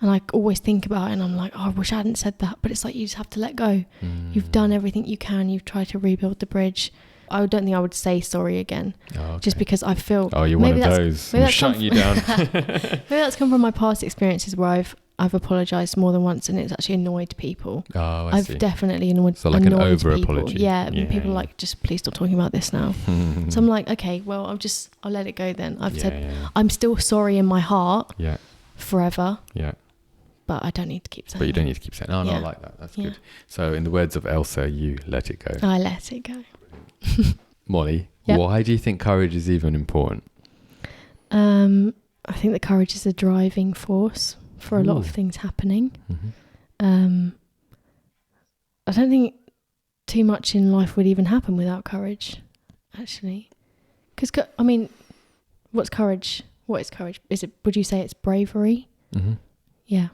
And I always think about it and I'm like, oh, I wish I hadn't said that. But it's like, you just have to let go. You've done everything you can. You've tried to rebuild the bridge. I don't think I would say sorry again. Just because I feel... Oh, you're one of those. I'm shutting you down. Maybe that's come from my past experiences where I've apologised more than once and it's actually annoyed people. Oh, I've definitely annoyed people. So like an over-apology. Yeah, people are like, just please stop talking about this now. So I'm like, okay, well, I'll let it go then. I've said, I'm still sorry in my heart forever. Yeah. But I don't need to keep saying it. But you don't need to keep saying it. No, I like that. That's good. So in the words of Elsa, you let it go. I let it go. Mollie, why do you think courage is even important? I think that courage is a driving force for a lot of things happening. I don't think too much in life would even happen without courage, actually. Because, I mean, what's courage? What is courage? Would you say it's bravery? Yeah.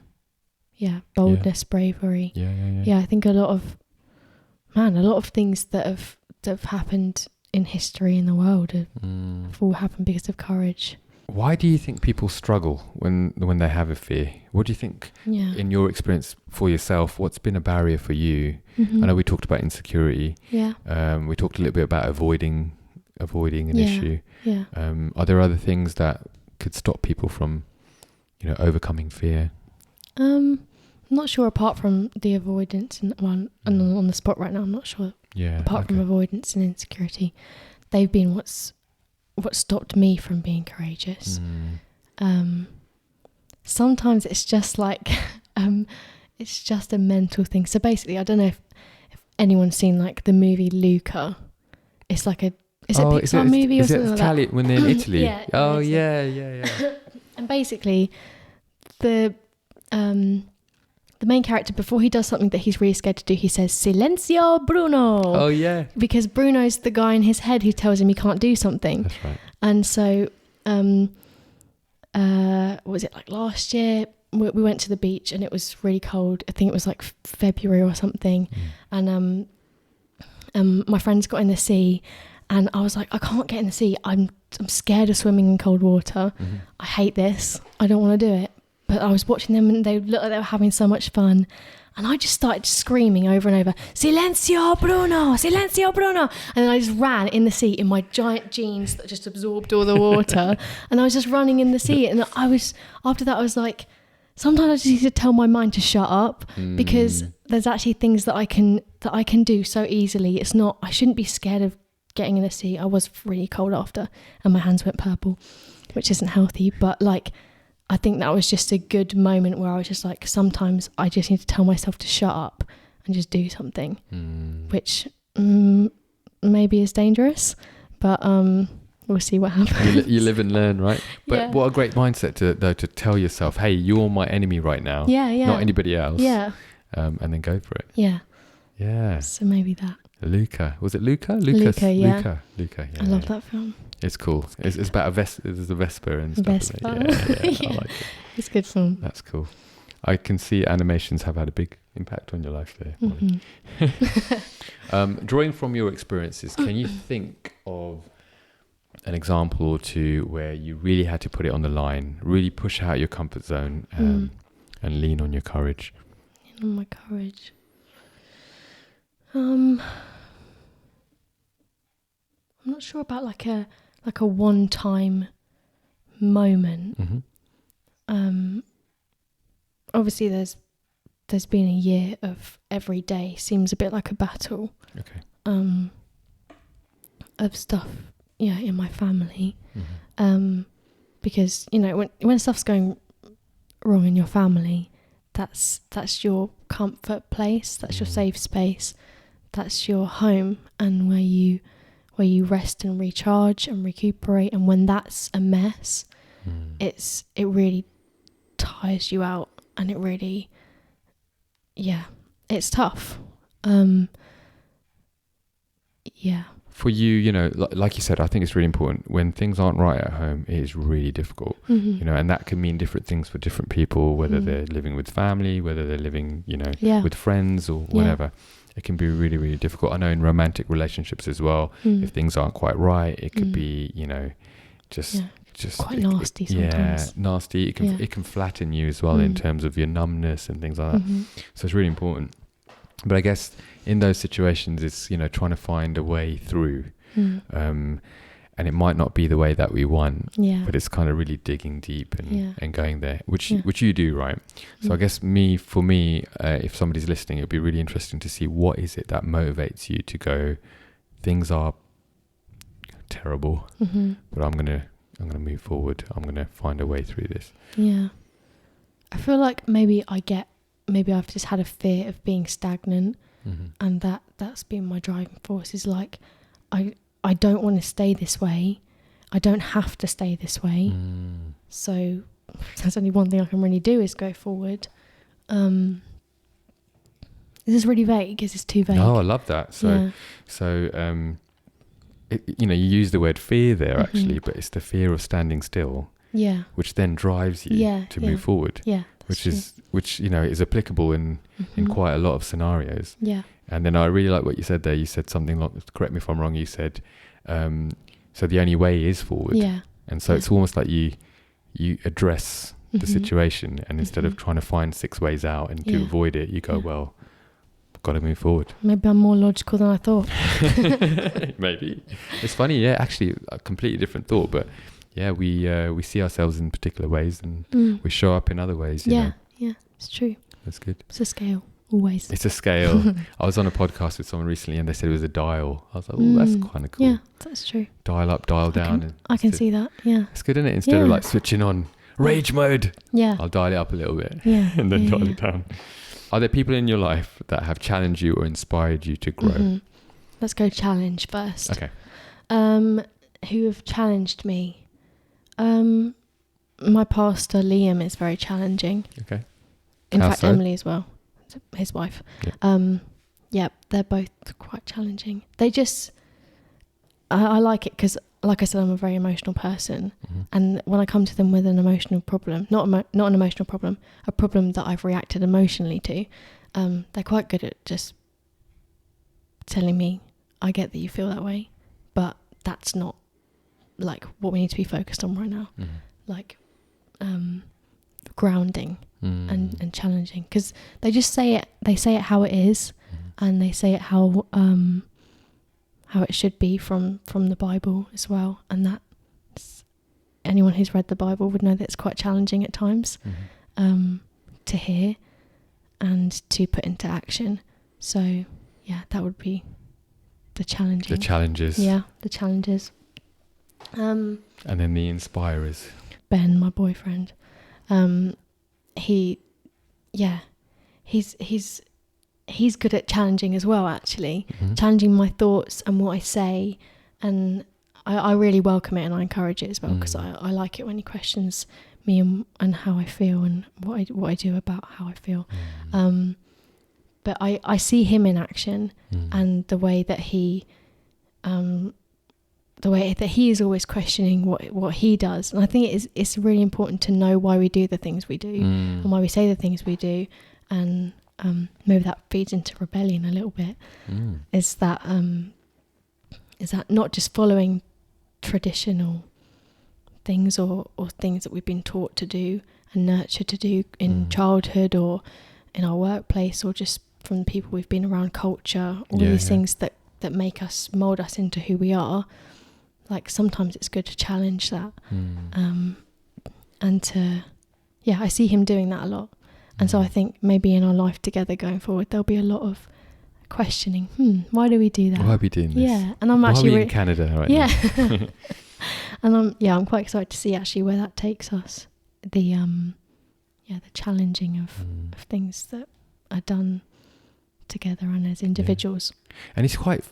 Boldness, bravery. Yeah, I think a lot of things that have happened in history in the world have all happened because of courage. Why do you think people struggle when they have a fear? What do you think, in your experience for yourself, what's been a barrier for you? I know we talked about insecurity. We talked a little bit about avoiding an issue. Are there other things that could stop people from, overcoming fear? I'm not sure, apart from the avoidance and on the spot right now, I'm not sure. Apart from avoidance and insecurity, they've been what stopped me from being courageous. Sometimes it's just like it's just a mental thing. So basically, I don't know if anyone's seen like the movie Luca. It's like a Pixar movie or something like that. When they're in Italy? Yeah. And basically, the main character, before he does something that he's really scared to do, he says, Silenzio, Bruno. Oh, yeah. Because Bruno's the guy in his head who tells him he can't do something. That's right. And so, what was it, like last year? We went to the beach and it was really cold. I think it was like February or something. And my friends got in the sea and I was like, I can't get in the sea. I'm scared of swimming in cold water. I hate this. I don't want to do it. But I was watching them and they looked like they were having so much fun. And I just started screaming over and over, Silenzio, Bruno, Silenzio, Bruno. And then I just ran in the sea in my giant jeans that just absorbed all the water. And I was just running in the sea. And after that, I was like, sometimes I just need to tell my mind to shut up because there's actually things that I can do so easily. I shouldn't be scared of getting in a seat. I was really cold after, and my hands went purple, which isn't healthy. But like, I think that was just a good moment where I was just like, sometimes I just need to tell myself to shut up and just do something, which maybe is dangerous, but we'll see what happens. You live and learn, right? But Yeah. what a great mindset to tell yourself, hey, you're my enemy right now. Yeah. Not anybody else. Yeah. And then go for it. Yeah. Yeah. So maybe that. Luca. Was it Luca? Luca, yeah. Luca, yeah. I love that film. It's cool. It's about there's a Vespa and stuff. Vespa. In it. Yeah. Yeah. I like it. It's a good film. That's cool. I can see animations have had a big impact on your life there, Mollie. Drawing from your experiences, can you think of an example or two where you really had to put it on the line, really push out your comfort zone, and lean on your courage? Lean on my courage. I'm not sure about like a one-time moment. Obviously there's been a year of every day seems a bit like a battle. Okay. Of stuff, in my family. Because, when stuff's going wrong in your family, that's your comfort place, that's your safe space, that's your home, and where you rest and recharge and recuperate. And when that's a mess, it really tires you out, and it really, it's tough. For you, like you said, I think it's really important when things aren't right at home. It is really difficult, and that can mean different things for different people, whether they're living with family, whether they're living, with friends or whatever. It can be really, really difficult. I know in romantic relationships as well, if things aren't quite right, it could be, just quite nasty sometimes. Yeah, nasty. It can flatten you as well in terms of your numbness and things like that. So it's really important. But I guess in those situations, it's, trying to find a way through. And it might not be the way that we want, but it's kind of really digging deep and going there, which you do, right? So I guess for me, if somebody's listening, it'd be really interesting to see what is it that motivates you to go, things are terrible, but I'm gonna move forward. I'm gonna find a way through this. Yeah. I feel like maybe I've just had a fear of being stagnant, and that's been my driving force. Is like, I don't want to stay this way. I don't have to stay this way. So there's only one thing I can really do is go forward. This is really vague. Is this too vague? Oh, I love that. So you use the word fear there actually, but it's the fear of standing still. Yeah. Which then drives you to move forward. Yeah. Which is applicable in quite a lot of scenarios. Yeah. And then I really like what you said there. You said something like, correct me if I'm wrong, you said, so the only way is forward. Yeah. And so it's almost like you address the situation, and instead of trying to find 6 ways out and to avoid it, you go, well, I've got to move forward. Maybe I'm more logical than I thought. Maybe. It's funny, actually a completely different thought, but we see ourselves in particular ways, and we show up in other ways. Yeah, it's true. That's good. It's a scale, always. It's a scale. I was on a podcast with someone recently, and they said it was a dial. I was like, oh, that's kind of cool. Yeah, that's true. Dial up, dial down. I can see that, yeah. It's good, isn't it? Instead of like switching on rage mode, I'll dial it up a little bit and then dial it down. Are there people in your life that have challenged you or inspired you to grow? Let's go challenge first. Okay. Who have challenged me? My pastor Liam is very challenging. Okay. In fact, Emily as well, his wife. Yeah, they're both quite challenging. They just, I like it because, like I said, I'm a very emotional person, and when I come to them with an emotional problem, not an emotional problem, a problem that I've reacted emotionally to, they're quite good at just telling me, I get that you feel that way, but that's not like what we need to be focused on right now. Like grounding and challenging, because they just say it how it is, and they say it how it should be from the Bible as well, and that anyone who's read the Bible would know that it's quite challenging at times to hear and to put into action. So that would be challenging. The challenges. Yeah, the challenges. And then the inspirers. Ben, my boyfriend, he's good at challenging as well, actually. Challenging my thoughts and what I say, and I really welcome it and I encourage it as well, because I like it when he questions me and how I feel and what I do about how I feel. But I see him in action, and the way that he is always questioning what he does. And I think it's really important to know why we do the things we do and why we say the things we do. And maybe that feeds into rebellion a little bit. Is that not just following traditional things or things that we've been taught to do and nurtured to do in childhood or in our workplace, or just from the people we've been around, culture, all these things that make us, mold us into who we are. Like, sometimes it's good to challenge that. And I see him doing that a lot. And so I think maybe in our life together going forward, there'll be a lot of questioning. Why do we do that? Why are we doing this? Yeah. And I'm why actually are we in Canada right now? And I'm quite excited to see actually where that takes us. The challenging of things that are done together and as individuals. And he's quite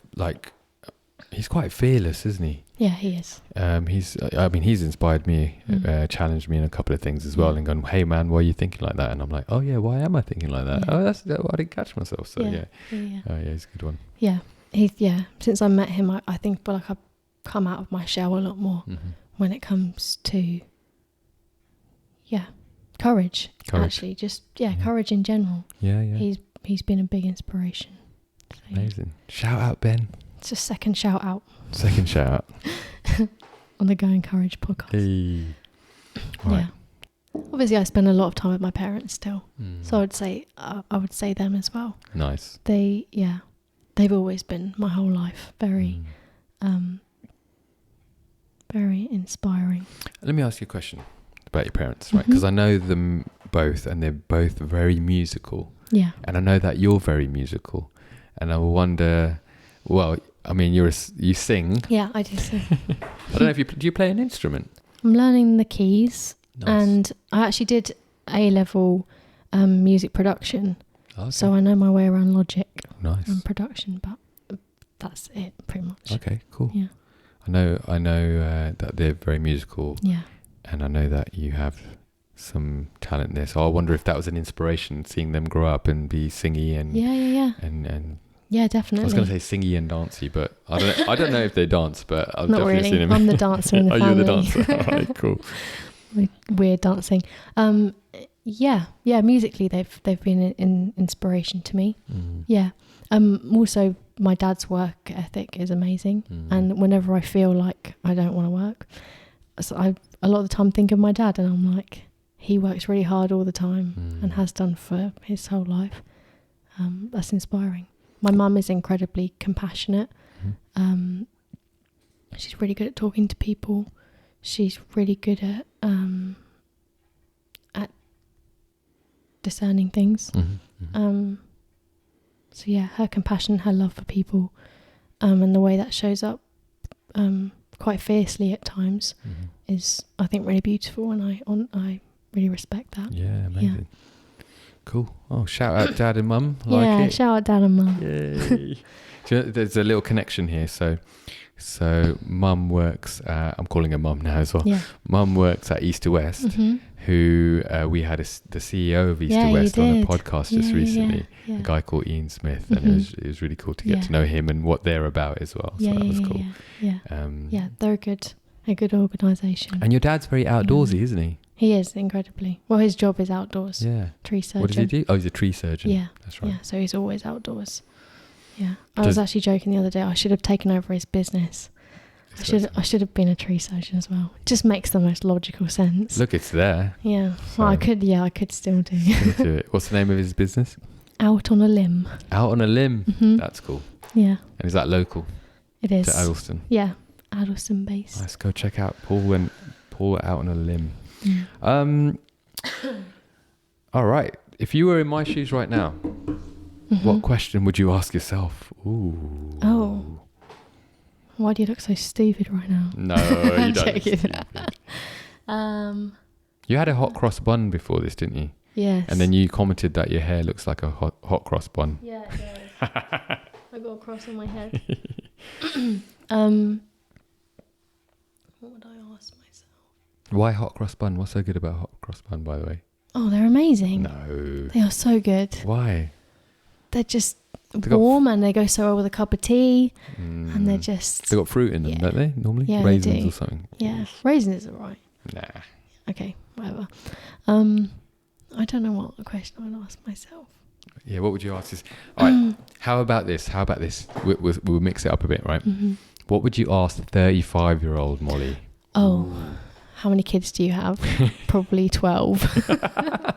fearless, isn't he? Yeah, he is. He's inspired me, challenged me in a couple of things as well, and gone, "Hey man, why are you thinking like that?" And I'm like, "Oh yeah, why am I thinking like that? Yeah. Oh, I didn't catch myself." So yeah. Oh yeah, he's a good one. Yeah, since I met him, I think feel like I've come out of my shell a lot more when it comes to courage. Actually, just courage in general. Yeah. He's been a big inspiration. So, amazing. Shout out, Ben. It's a second shout out. On the Go Encourage podcast. Hey. Right. Yeah. Obviously, I spend a lot of time with my parents still, so I would say them as well. Nice. They've always been my whole life very inspiring. Let me ask you a question about your parents, right? Because I know them both, and they're both very musical. Yeah. And I know that you're very musical, and I wonder. Well, I mean, you sing. Yeah, I do sing. I don't know if do you play an instrument? I'm learning the keys. Nice. And I actually did A-level music production. Okay. So I know my way around Logic and production, but that's it pretty much. Okay, cool. Yeah. I know that they're very musical. Yeah. And I know that you have some talent there. So I wonder if that was an inspiration, seeing them grow up and be singy and and yeah, definitely. I was going to say singy and dancey, but I don't know if they dance, but I've Not definitely really. seen them. I'm the dancer in the family. Oh, you're the dancer. All right, cool. Weird dancing. Musically they've been an inspiration to me. Yeah. Also my dad's work ethic is amazing, and whenever I feel like I don't want to work, so I a lot of the time think of my dad, and I'm like, he works really hard all the time and has done for his whole life. That's inspiring. My mum is incredibly compassionate. She's really good at talking to people. She's really good at discerning things. So yeah, her compassion, her love for people, and the way that shows up quite fiercely at times is, I think, really beautiful, and I really respect that. Yeah, amazing. Yeah. Cool. Oh, shout out dad and mum. Shout out dad and mum. Yay. So there's a little connection here. So mum works, I'm calling her mum now as well. Yeah. Mum works at East to West, who we had the CEO of East to West on a podcast just recently, a guy called Ian Smith, and it was really cool to get to know him and what they're about as well. So that was cool. Yeah, they're a good organisation. And your dad's very outdoorsy, isn't he? He is, incredibly. Well, his job is outdoors. Yeah. Tree surgeon. What does he do? Oh, he's a tree surgeon. Yeah. That's right. Yeah, so he's always outdoors. Yeah. I was actually joking the other day, I should have taken over his business. I should have been a tree surgeon as well. Just makes the most logical sense. Look, it's there. Yeah. So. Well, I could still do. Do it. What's the name of his business? Out on a Limb. Out on a Limb. That's cool. Yeah. And is that local? It is. To Addleston? Yeah. Addleston based. Let's go check out Paul Out on a Limb. All right. If you were in my shoes right now, what question would you ask yourself? Ooh. Oh. Why do you look so stupid right now? No, you don't. Joking. Stupid. You had a hot cross bun before this, didn't you? Yes. And then you commented that your hair looks like a hot cross bun. Yeah, it does. I got a cross on my head. What would I ask myself? Why hot cross bun? What's so good about hot cross bun, by the way? Oh, they're amazing. No. They are so good. Why? They're just warm and they go so well with a cup of tea. And they're just... They got fruit in them, yeah. don't they? Normally? Yeah, Raisins they do. or something. Yeah, raisins are right. Nah. Okay, whatever. I don't know what question I would ask myself. Yeah, what would you ask this? All right, how about this? We'll mix it up a bit, right? Mm-hmm. What would you ask 35-year-old Mollie? Oh, how many kids do you have? Probably 12. What should I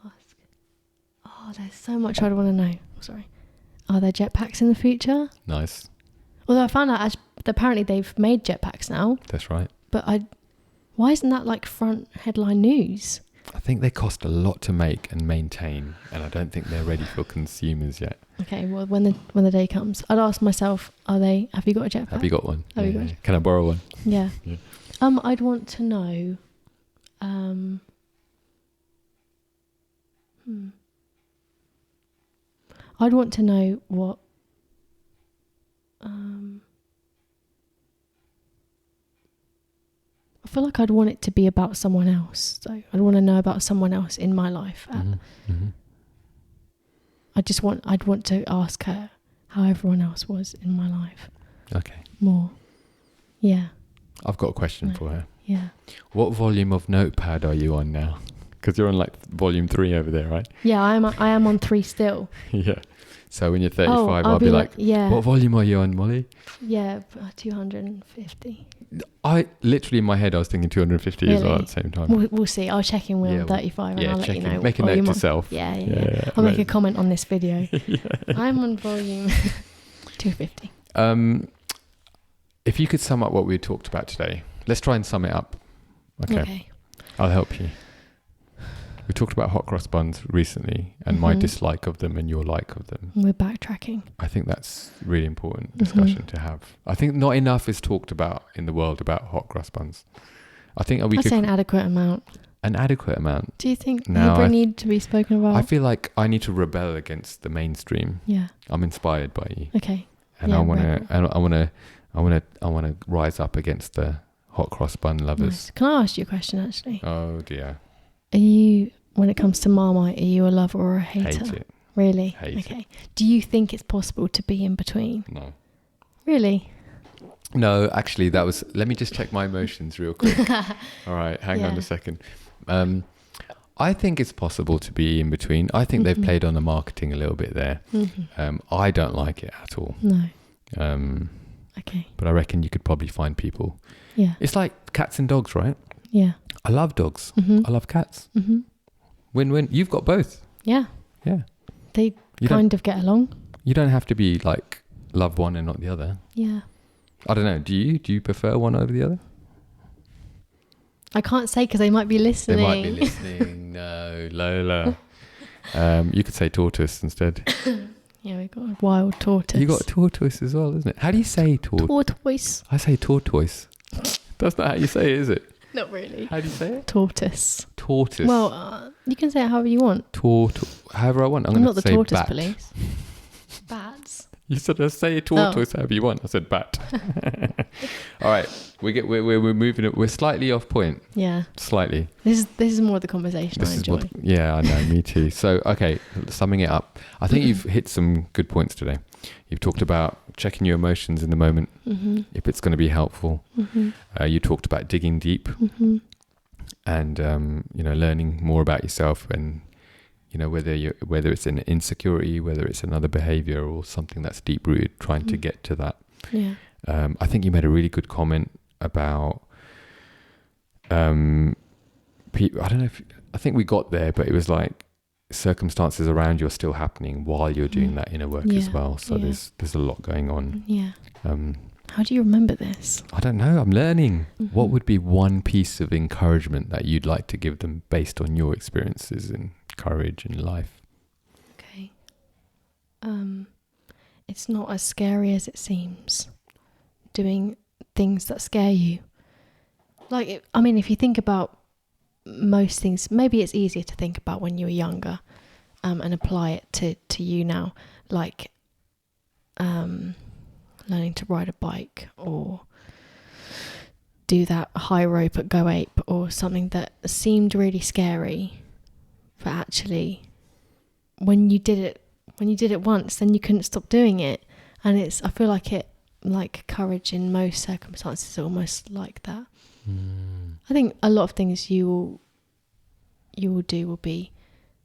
ask? Oh, there's so much I'd want to know. Sorry. Are there jetpacks in the future? Nice. Although I found out apparently they've made jetpacks now. That's right. But why isn't that like front headline news? I think they cost a lot to make and maintain, and I don't think they're ready for consumers yet. Okay, well, when the day comes, I'd ask myself, have you got a jetpack? Have you got one? Have you got one? Can I borrow one? Yeah. Yeah. I'd want to know, I'd want to know what, I feel like I'd want it to be about someone else. So I'd want to know about someone else in my life. I'd want to ask her how everyone else was in my life. Okay. More. Yeah. I've got a question for her. Yeah. What volume of Notepad are you on now? Because you're on like volume 3 over there, right? Yeah, I am on 3 still. Yeah. So when you're 35, I'll be like, yeah. What volume are you on, Mollie? Yeah, 250. I literally in my head I was thinking 250 as well Really? at the same time. We'll see. I'll check in when I'm 35 and I'll let you know. Make a note to self. Yeah. I'll make a comment on this video. I'm on volume 250. If you could sum up what we talked about today, let's try and sum it up. Okay. I'll help you. We talked about hot cross buns recently and my dislike of them and your like of them. We're backtracking. I think that's really important discussion to have. I think not enough is talked about in the world about hot cross buns. I think I'd say an adequate amount. An adequate amount. Do you think they need to be spoken about? I feel like I need to rebel against the mainstream. Yeah. I'm inspired by you. Okay. And I want to rise up against the hot cross bun lovers. Nice. Can I ask you a question actually? Oh dear. Are you, when it comes to Marmite, are you a lover or a hater? Hate it. Really? Hate it. Do you think it's possible to be in between? No. Really? No, actually let me just check my emotions real quick. All right, hang on a second. I think it's possible to be in between. I think they've played on the marketing a little bit there. I don't like it at all. No. Okay. But I reckon you could probably find people. Yeah. It's like cats and dogs, right? Yeah. I love dogs. I love cats. Win-win. You've got both. Yeah. Yeah. They kind of get along. You don't have to be like love one and not the other. Yeah. I don't know. Do you prefer one over the other? I can't say because they might be listening. They might be listening. No, Lola. You could say tortoise instead. Yeah, we've got a wild tortoise. You got a tortoise as well, isn't it? How do you say tortoise? I say tortoise. That's not how you say it, is it? Not really. How do you say it? Tortoise. Tortoise. Well, you can say it however you want. However I want. I'm not going to the say tortoise bat. Police. Bats. You said say tortoise however you want. I said bat. All right, we're moving it. We're slightly off point. Yeah. Slightly. This is more the conversation I enjoy. Yeah, I know. Me too. So okay, summing it up, I think you've hit some good points today. You've talked about checking your emotions in the moment, if it's going to be helpful. You talked about digging deep, and learning more about yourself and. Whether it's an insecurity, whether it's another behavior or something that's deep rooted, trying to get to that. Yeah. I think you made a really good comment about. I don't know I think we got there, but it was like circumstances around you are still happening while you're doing that inner work as well. So there's a lot going on. Yeah. How do you remember this? I don't know. I'm learning. What would be one piece of encouragement that you'd like to give them based on your experiences and courage in life? Okay. it's not as scary as it seems. Doing things that scare you. Like, if you think about most things, maybe it's easier to think about when you were younger, and apply it to you now. Like, learning to ride a bike or do that high rope at Go Ape, or something that seemed really scary, but actually when you did it once, then you couldn't stop doing it. And I feel like courage in most circumstances is almost like that. I think a lot of things you will do will be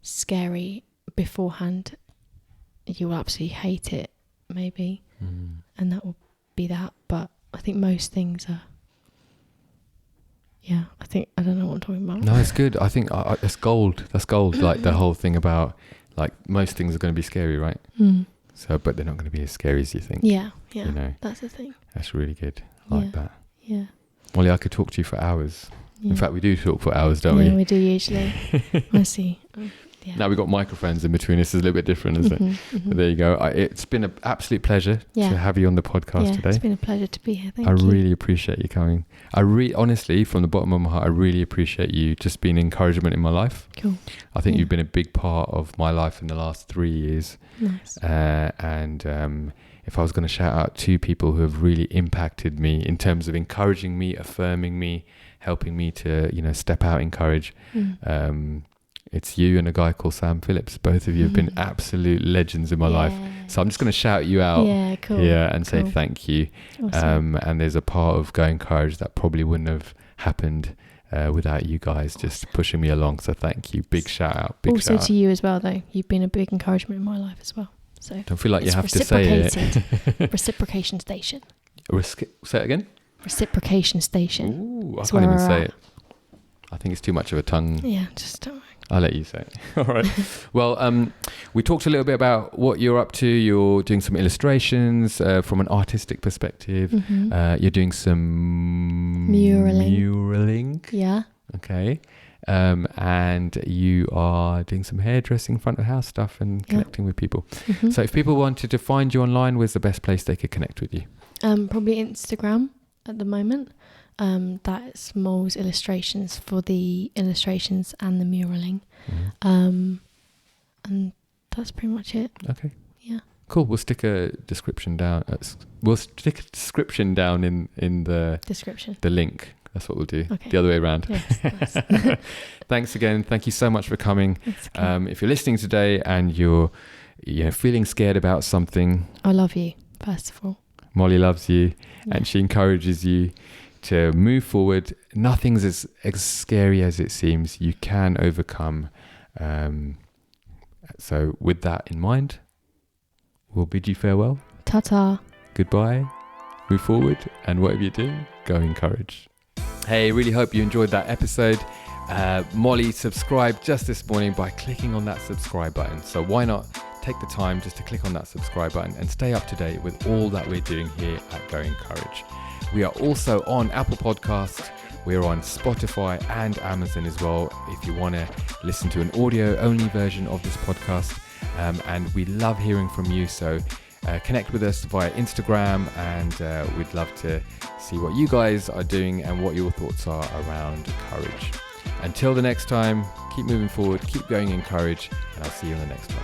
scary beforehand. You will absolutely hate it, maybe, and that will be that. But I think most things are. Yeah, I don't know what I'm talking about. No, it's good. I think that's gold. That's gold. Like the whole thing about, like, most things are going to be scary, right? So, but they're not going to be as scary as you think. Yeah, you know, that's the thing. That's really good. I like that. Yeah. Mollie, I could talk to you for hours. Yeah. In fact, we do talk for hours, don't we? Yeah, we do usually. I see. Yeah. Now we've got microphones in between us. It's a little bit different, isn't it? But there you go. It's been an absolute pleasure to have you on the podcast today. It's been a pleasure to be here. Thank you. I really appreciate you coming. Honestly, from the bottom of my heart, I really appreciate you just being encouragement in my life. Cool. I think you've been a big part of my life in the last 3 years. Nice. And if I was going to shout out 2 people who have really impacted me in terms of encouraging me, affirming me, helping me to, step out in courage, it's you and a guy called Sam Phillips. Both of you have been absolute legends in my life. So I'm just going to shout you out here and say thank you. Awesome. And there's a part of Going Courage that probably wouldn't have happened without you guys just pushing me along. So thank you. Big shout out. Also to you as well, though. You've been a big encouragement in my life as well. So don't feel like you have to say it. Reciprocation station. Say it again? Reciprocation station. Ooh, I can't even say it. I think it's too much of a tongue. Yeah, just don't worry. I'll let you say it. All right. Well, we talked a little bit about what you're up to. You're doing some illustrations from an artistic perspective. You're doing some muraling. Yeah. Okay. And you are doing some hairdressing, front of house stuff, and connecting with people. So if people wanted to find you online, where's the best place they could connect with you? Probably Instagram at the moment. That's Mole's illustrations for the illustrations and the muraling. And that's pretty much it. Okay. Yeah. Cool. We'll stick a description down. In the description. The link. That's what we'll do. Okay. The other way around. Yes, nice. Thanks again. Thank you so much for coming. Okay. If you're listening today and you're feeling scared about something, I love you, first of all. Mollie loves you, and she encourages you to move forward. Nothing's as scary as it seems. You can overcome. So with that in mind, we'll bid you farewell. Ta-ta. Goodbye. Move forward, and whatever you do, go in courage. Hey, really hope you enjoyed that episode. Mollie subscribed just this morning by clicking on that subscribe button. So why not take the time just to click on that subscribe button and stay up to date with all that we're doing here at Going Courage. We are also on Apple Podcasts. We're on Spotify and Amazon as well if you want to listen to an audio-only version of this podcast. And we love hearing from you. So connect with us via Instagram, and we'd love to see what you guys are doing and what your thoughts are around courage. Until the next time, keep moving forward, keep going in courage, and I'll see you in the next one.